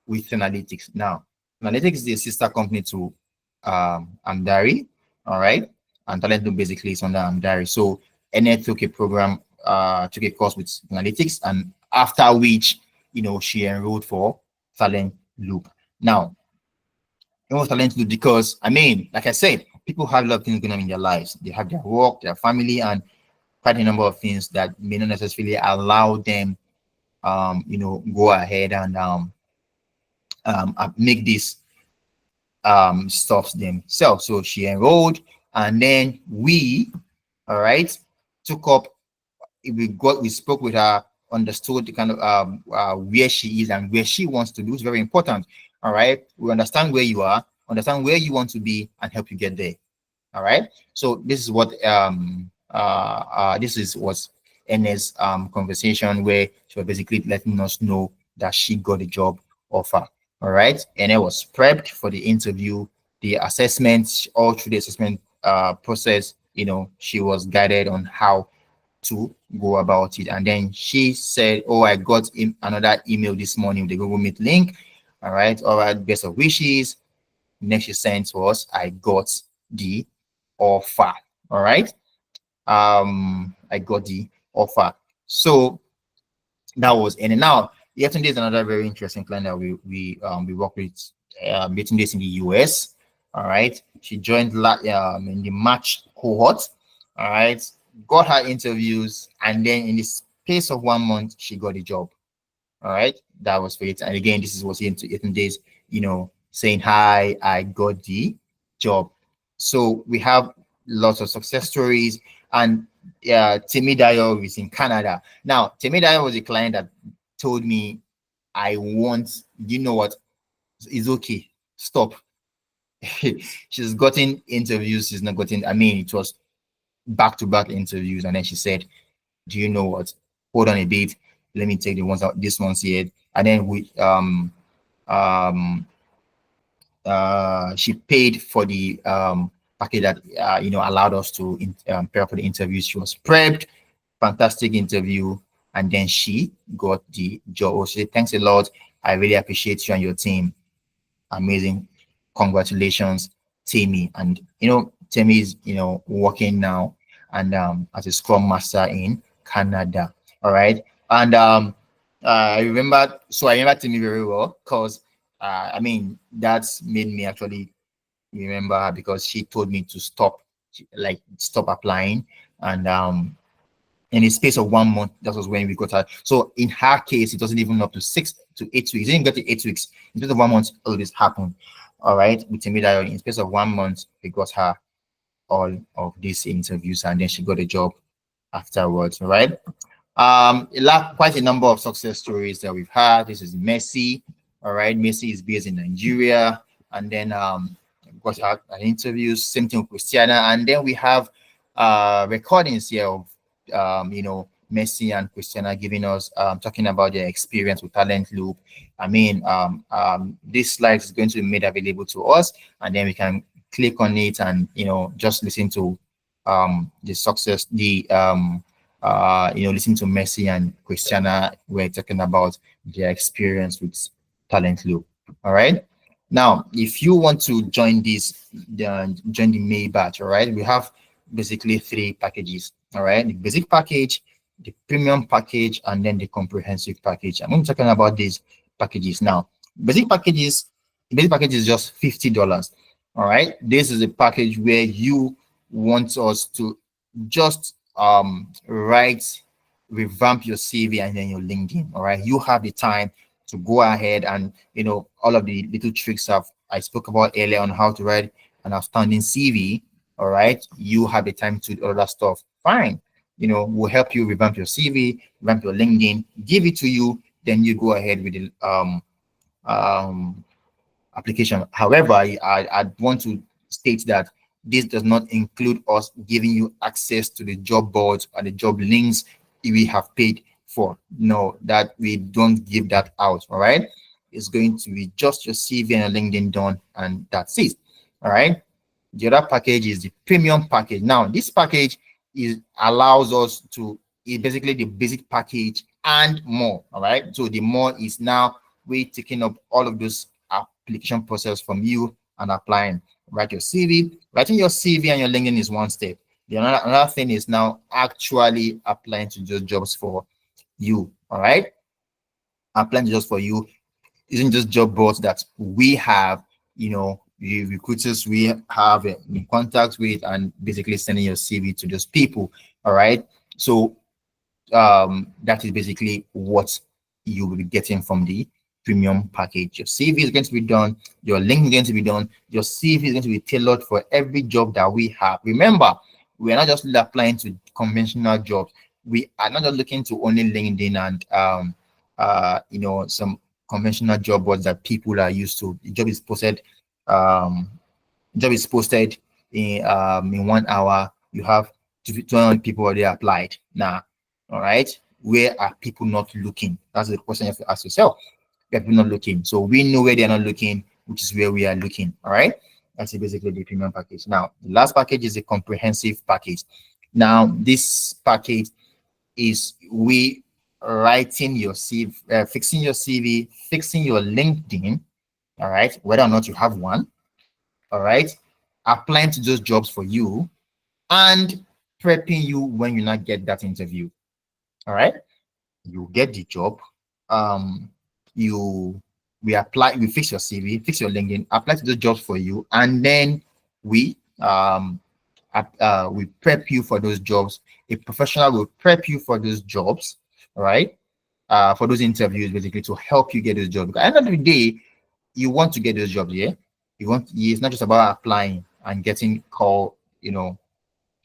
with analytics. Now, analytics is a sister company to Amdari, all right, and Talent Loop basically is under Amdari. So NA took a program, took a course with analytics, and after which, she enrolled for Talent Loop. Now, most talent to because I mean, like I said, people have a lot of things going on in their lives. They have their work, their family, and quite a number of things that may not necessarily allow them, go ahead and make this stuff themselves. So she enrolled, and then we, all right, took up. We spoke with her, understood the kind of where she is and where she wants to do. It's very important. All right, we understand where you are, understand where you want to be, and help you get there. All right. So this is what was N's conversation where she was basically letting us know that she got a job offer. All right. And it was prepped for the interview, the assessment, all through the assessment process. She was guided on how to go about it. And then she said, "Oh, I got another email this morning with the Google Meet link. All right. All right. Best of wishes." Next she sent was, "I got the offer." All right. I got the offer. So that was and now yesterday is another very interesting client that we work with meeting this in the US. All right. She joined in the March cohort. All right. Got her interviews, and then in the space of 1 month, she got a job. All right. That was for it. And again, this is what's into 18 days, saying, "Hi, I got the job." So we have lots of success stories. And Temidayo is in Canada. Now, Temidayo was a client that told me, "I want, you know what, it's okay. Stop." She's gotten interviews, she's not gotten, I mean, it was back-to-back interviews. And then she said, "Do you know what? Hold on a bit. Let me take the ones out, this one's here." And then um she paid for the package that allowed us to prepare for the interview. She was prepped, fantastic interview, and then she got the job. Oh, she said, "Thanks a lot. I really appreciate you and your team. Amazing. Congratulations, Tammy." And Tammy is working now and as a scrum master in Canada. All right. And I remember Tammy very well because I mean that's made me actually remember her because she told me to stop applying. And in the space of 1 month, that was when we got her. So in her case, it wasn't even up to 6 to 8 weeks. It didn't get to 8 weeks. In space of 1 month, all this happened. All right. With Temidayo, in space of 1 month, we got her all of these interviews, and then she got a job afterwards. All right. Quite a number of success stories that we've had. This is Messi. All right. Messi is based in Nigeria. And then got her an interview, same thing with Christiana. And then we have recordings here of Messi and Christiana giving us talking about their experience with Talent Loop. I mean, this slide is going to be made available to us, and then we can click on it and just listen to the success, listen to Messi and Christiana. We're talking about their experience with Talent Loop. All right. Now, if you want to join join the May batch, all right, we have basically 3 packages. All right, the basic package, the premium package, and then the comprehensive package. I'm only talking about these packages now. Basic package is just $50. All right, this is a package where you want us to just revamp your CV and then your LinkedIn. All right, you have the time to go ahead and all of the little tricks I spoke about earlier on how to write an outstanding CV. All right, you have the time to do all that stuff. Fine. will help you revamp your CV, revamp your LinkedIn, give it to you, then you go ahead with the um, application. However, I want to state that this does not include us giving you access to the job boards or the job links we have paid for. No, that we don't give that out. All right. It's going to be just your CV and your LinkedIn done, and that's it. All right. The other package is the premium package. Now, this package is allows us to is basically the basic package and more. All right. So the more is now we taking up all of those application process from you and applying. Write your CV. Writing your CV and your LinkedIn is one step. The another thing is now actually applying to those jobs for you. All right. Applying just for you isn't just job boards that we have, the recruiters we have in contact with, and basically sending your CV to those people. All right. So that is basically what you will be getting from the premium package. Your CV is going to be done, your link is going to be done, your CV is going to be tailored for every job that we have. Remember, we are not just applying to conventional jobs. We are not just looking to only LinkedIn and some conventional job boards that people are used to. The um job is posted in 1 hour. You have 200 people already applied. Now, all right, where are people not looking? That's the question you have to ask yourself. Where are people not looking? So we know where they're not looking, which is where we are looking. All right, that's basically the premium package. Now, the last package is a comprehensive package. Now, this package is we writing your CV, fixing your CV, fixing your LinkedIn. All right, whether or not you have one. All right, applying to those jobs for you and prepping you when you not get that interview. All right, you get the job. Um, you we apply, we fix your CV, fix your LinkedIn, apply to those jobs for you, and then we we prep you for those jobs. A professional will prep you for those jobs, all right? For those interviews, basically to help you get those jobs. Because at the end of the day, you want to get those jobs, yeah. It's not just about applying and getting call,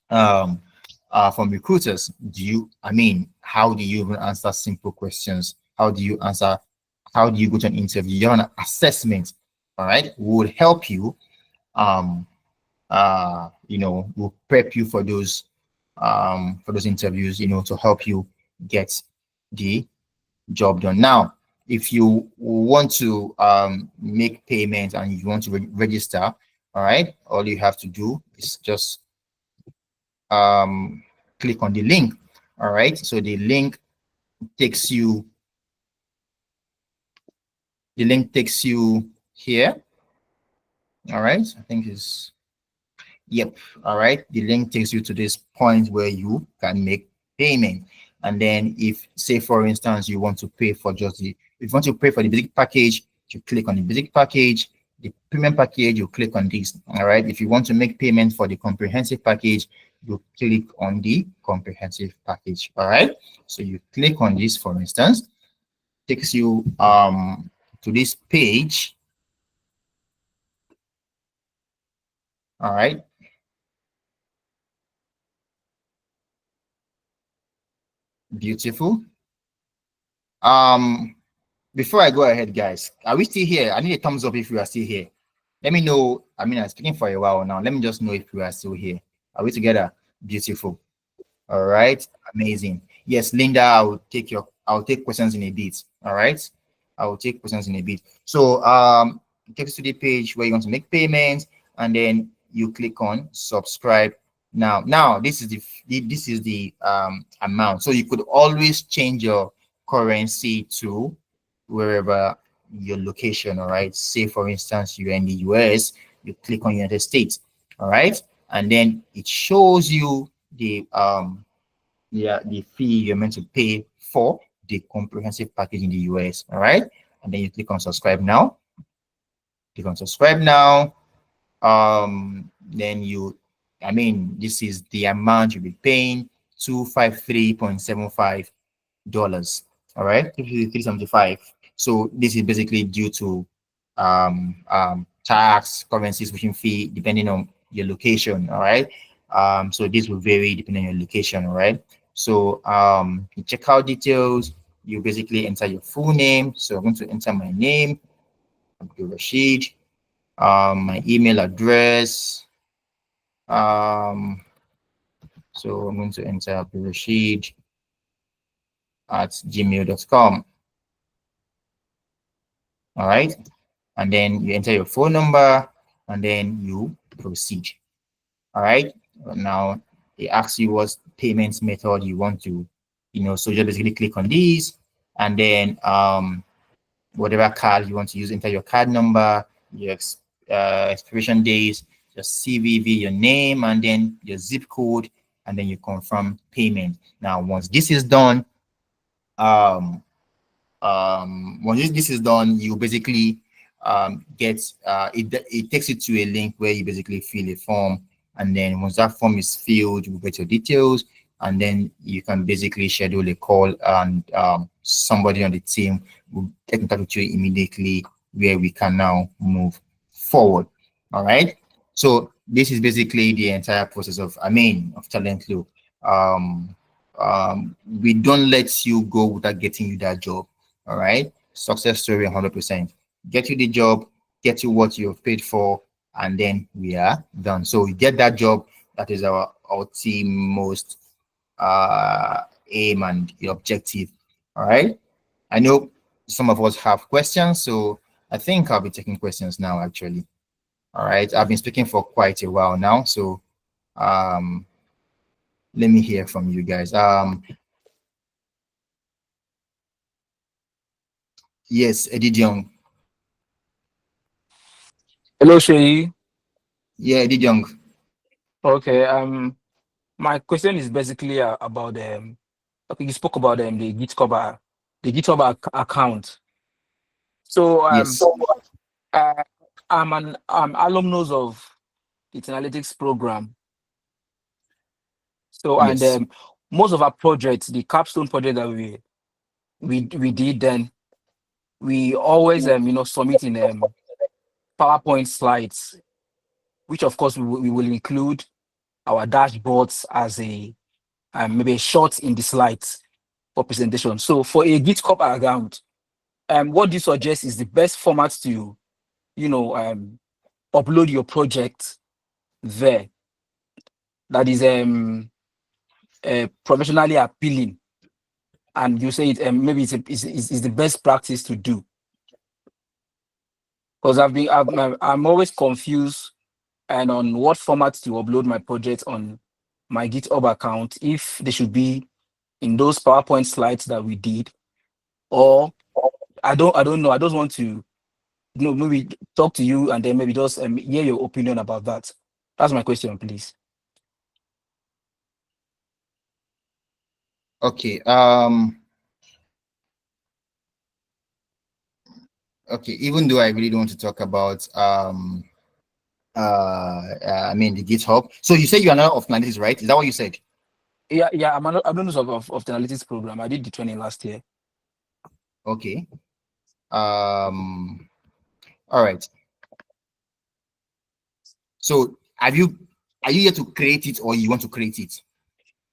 um from recruiters. How do you even answer simple questions? How do you go to an interview? You have an assessment, all right, would help you um will prep you for those interviews, to help you get the job done. Now, if you want to make payments and you want to register, all right, all you have to do is just click on the link. All right, so takes you the link takes you here. All right, I think it's Yep. All right. The link takes you to this point where you can make payment. And then if, say, for instance, you want to pay for if you want to pay for the basic package, you click on the basic package. The premium package, you click on this. All right. If you want to make payment for the comprehensive package, you click on the comprehensive package. All right. So you click on this, for instance, takes you to this page. All right. Beautiful. Um, Before I go ahead, guys, are we still here? I need a thumbs up if we are still here. Let me know. I'm speaking for a while now. Let me just know if we are still here. Are we together? Beautiful. All right. Amazing. Yes, Linda, I'll take questions in a bit. All right. I will take questions in a bit. So it takes you to the page where you want to make payments, and then you click on subscribe now. Now this is the amount. So you could always change your currency to wherever your location. All right. Say for instance you're in the US, you click on United States. All right. And then it shows you the fee you're meant to pay for the comprehensive package in the US. All right. And then you click on subscribe now. Click on subscribe now. Then this is the amount you'll be paying, $253.75. All right, 375. So this is basically due to tax, currency switching fee, depending on your location. All right. So this will vary depending on your location. All right. So you check out details. You basically enter your full name. So I'm going to enter my name, Abdul Rashid, my email address. Um, so I'm going to enter Abdul Rashid at gmail.com. All right. And then you enter your phone number and then you proceed. All right. Now it asks you what payment method you want to, so just basically click on these and then whatever card you want to use, enter your card number, your expiration days, your CVV, your name, and then your zip code, and then you confirm payment. Now, once this is done, um, once this is done, you basically get it takes you to a link where you basically fill a form, and then once that form is filled, you get your details, and then you can basically schedule a call, and somebody on the team will get in touch with you immediately, where we can now move forward. All right. So this is basically the entire process of Talent Loop. Um, we don't let you go without getting you that job. All right. Success story 100%. Get you the job, get you what you've paid for, and then we are done. So we get that job. That is our team most aim and the objective. All right. I know some of us have questions, so I think I'll be taking questions now, actually. All right. I've been speaking for quite a while now, so um, let me hear from you guys. Yes, Eddie Young. Hello, Shay. Yeah, Eddie Young. Okay. My question is basically about okay, you spoke about the GitHub account. So Yes, uh, I'm an alumnus of the analytics program. So and yes, most of our projects, the capstone project that we did, then we always submit in PowerPoint slides, which of course we will include our dashboards as a maybe a short in the slides for presentation. So for a GitHub account, what do you suggest is the best format to, upload your project there that is professionally appealing, and you say it maybe it's the best practice to do? Because I'm always confused and on what format to upload my project on my GitHub account, if they should be in those PowerPoint slides that we did, or I don't know. I just want to maybe talk to you and then maybe just hear your opinion about that. That's my question, please. okay. Okay, even though I really don't want to talk about the GitHub. So you say you are not of analytics, right? Is that what you said? Yeah. I'm not of the analytics program. I did the training last year. Okay. Um, all right. So are you here to create it or you want to create it?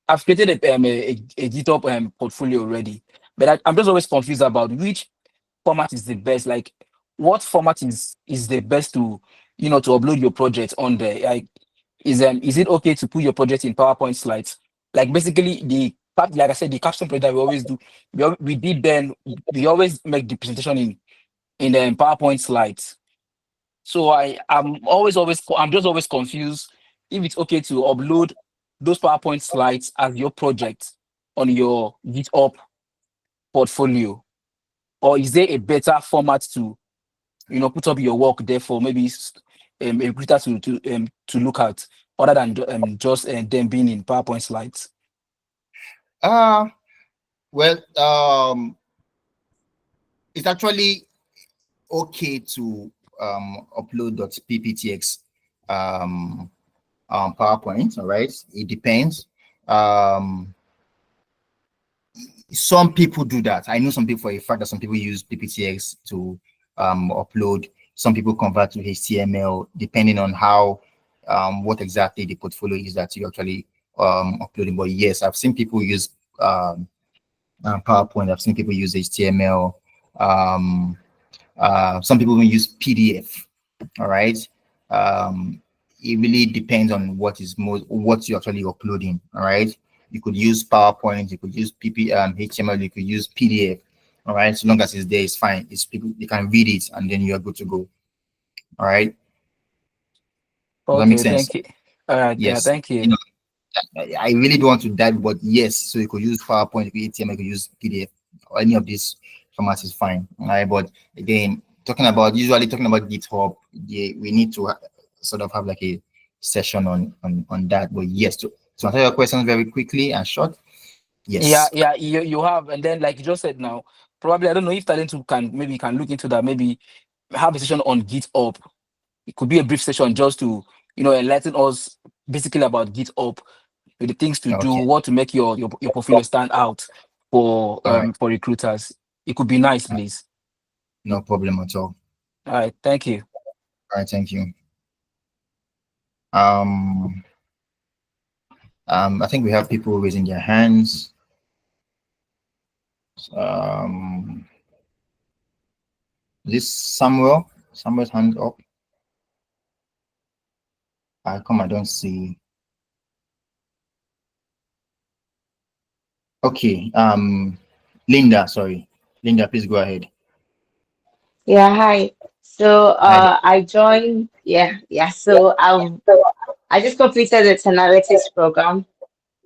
I've created a GitHub portfolio already, but I'm just always confused about which format is the best. Like, what format is the best to to upload your project on there? Like, is it okay to put your project in PowerPoint slides? Like, basically like I said, the capstone project that we always do, we did then we always make the presentation in the PowerPoint slides. So I'm just always confused if it's okay to upload those PowerPoint slides as your project on your GitHub portfolio, or is there a better format to put up your work there for maybe a recruiter to look at, other than just them being in PowerPoint slides? Uh well, it's actually okay to upload .pptx um PowerPoint, all right? It depends. Um some people do that. I know some people for a fact that some people use PPTX to upload. Some people convert to HTML depending on how what exactly the portfolio is that you actually uploading. But yes, I've seen people use PowerPoint. I've seen people use HTML. Um, some people even use PDF. All right. Um, it really depends on what you're actually uploading. All right. You could use PowerPoint. You could use HTML. You could use PDF. All right. So long as it's there, it's fine. It's people they can read it and then you're good to go. All right. Does that make Okay, sense? thank you. All right, yeah, Yes. thank You you. know, I really don't want to dive, but yes, so you could use PowerPoint, you could HTML, you could use PDF, or any of these formats is fine. All right, but again, usually talking about GitHub, yeah, we need to sort of have like a session on that. But yes, to answer your questions very quickly and short, Yeah, yes. yeah, you have, and then like you just said now, probably I don't know if Talent can maybe can look into that, maybe have a session on GitHub. It could be a brief session just to enlighten us basically about GitHub, with the things to do, Okay, what to make your portfolio stand out all right, for recruiters. It could be nice, please. no problem at all. All right, thank you. All right, thank you. Um, I think we have people raising their hands. Um, this Samuel, Samuel's hand up. I don't see. Okay. Linda, sorry. Linda, please go ahead. Yeah, hi. So Hi there. I joined, yeah. So I just completed the analytics program.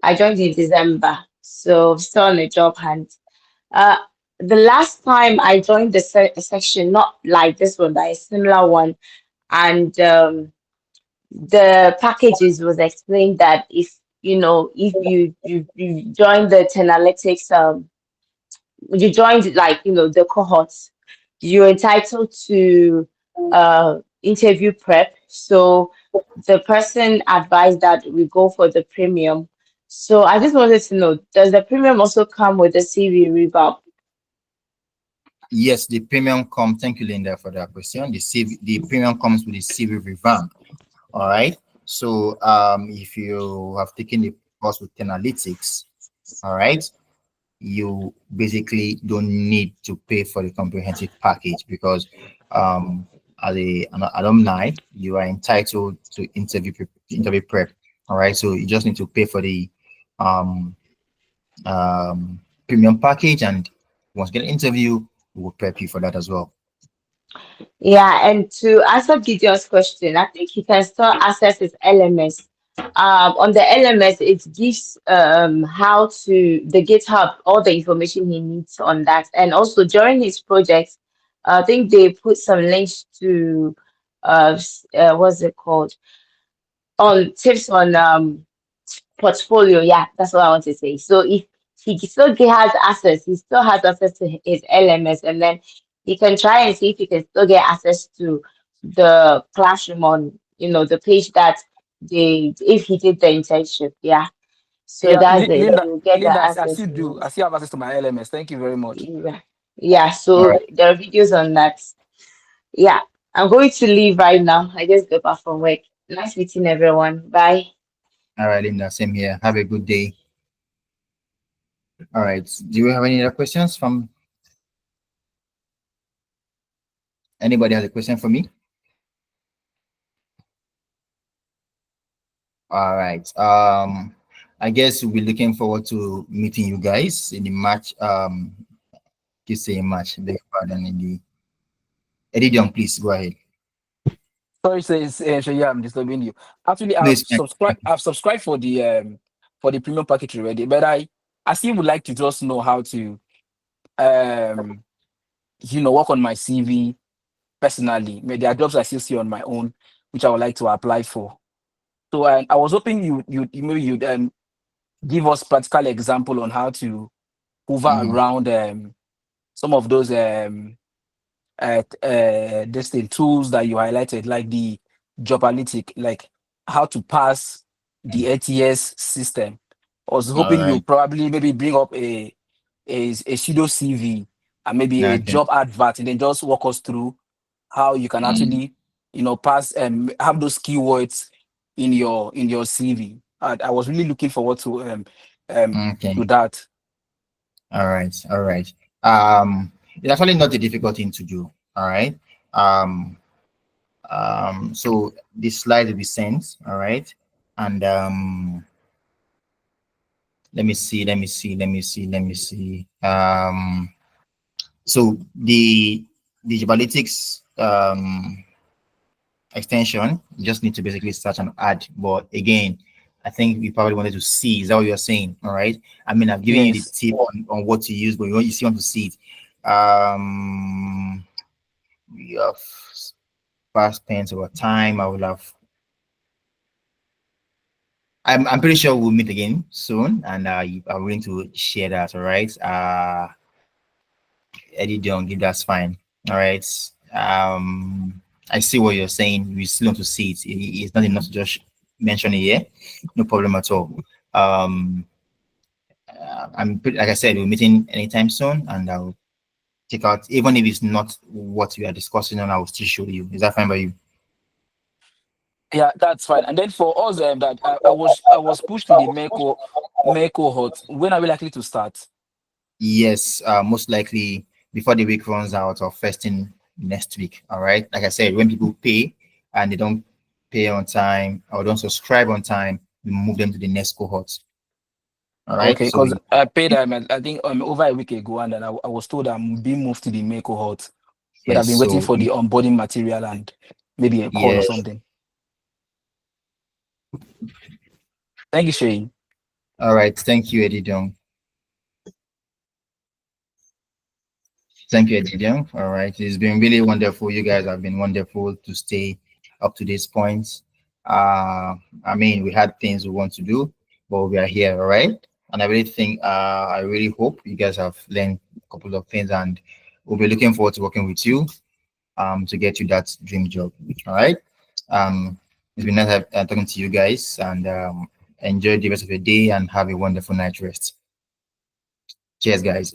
I joined in December, so still on the job hunt. Uh, the last time I joined the section, not like this one, but a similar one, and the packages was explained that if you join the analytics you joined like the cohorts, you're entitled to interview prep. So the person advised that we go for the premium. So I just wanted to know, does the premium also come with the CV revamp? Yes, the premium comes. Thank you, Linda, for that question. The premium comes with the CV revamp. All right. So if you have taken the course with analytics, all right, you basically don't need to pay for the comprehensive package because as an alumni, you are entitled to interview prep. All right. So you just need to pay for the um premium package, and once you get an interview, we will prep you for that as well. Yeah, and to answer Gideon's question, I think he can still access his LMS. On the LMS, it gives how to the GitHub all the information he needs on that, and also during his project, I think they put some links to what's it called, on tips on portfolio. Yeah, that's what I want to say. So if has access, he still has access to his LMS, and then he can try and see if he can still get access to the classroom on the page that they if he did the internship. Yeah. So Yeah, that's it. Linda, You'll get the Linda, I access still he do. I needs. still have access to my LMS. Thank you very much. Yeah. Yeah. All So right. there are videos on that. Yeah. I'm going to leave right now. I just got back from work. Nice meeting everyone. Bye. All right, Linda. Same here. Have a good day. All right. Do you have any other questions from anybody? Has a question for me? All right. I guess we'll be looking forward to meeting you guys in the match. You say match, beg your pardon, in the Edidion, please go ahead. Sorry, yeah, I'm disturbing you. Actually, No, it's fine. I've subscribed for the premium package already, but I still would like to just know how to um work on my CV personally. Maybe there are jobs I still see on my own, which I would like to apply for. So I was hoping maybe you'd give us practical example on how to hover Mhm. around some of those this thing tools that you highlighted, like the job analytic, like how to pass the ATS system. I was All hoping you right. probably maybe bring up a pseudo CV and maybe a Okay. job advert, and then just walk us through how you can Mm. actually pass and have those keywords in your CV. and I was really looking forward um to Okay. that. All right. All right. Um, it's actually not a difficult thing to do. All right. Um, so this slide will be sent. All right. And let me see. Let me see. Let me see. Let me see. So the analytics extension, you just need to basically search and add. But again, I think you probably wanted to see. Is that what you're saying? All right. I mean, I've given you the Yes. tip on what to use, but you still want to see it. We have fast spent over time. I will have. I'm pretty sure we'll meet again soon, and I'm willing to share that. All right. Eddie Young, that's fine. All right. I see what you're saying. We still want to see it. It's not enough to just mention it here. No problem at all. Um, like I said, we're meeting anytime soon, and I'll check out, even if it's not what we are discussing, and I will still show you. Is that fine by you? Yeah, that's fine. And then for us, that I was pushed to the May cohort. When are we likely to start? Yes, most likely before the week runs out or first in next week. All right. Like I said, when people pay and they don't pay on time or don't subscribe on time, we move them to the next cohort. All right. Okay, So because I paid I think over a week ago, and then I was told I'm being moved to the May cohort, but I've yes, been waiting so for the onboarding material and maybe a call or yeah. something. Thank you, Shane. All right. Thank you, Eddie Dong. Thank you, Eddie. All right. It's been really wonderful. You guys have been wonderful to stay up to this point. I mean, we had things we want to do, but we are here, all right? And I really think, I really hope you guys have learned a couple of things, and we'll be looking forward to working with you to get you that dream job. All right. Um, it's been nice talking to you guys, and enjoy the rest of your day and have a wonderful night rest. Cheers, guys.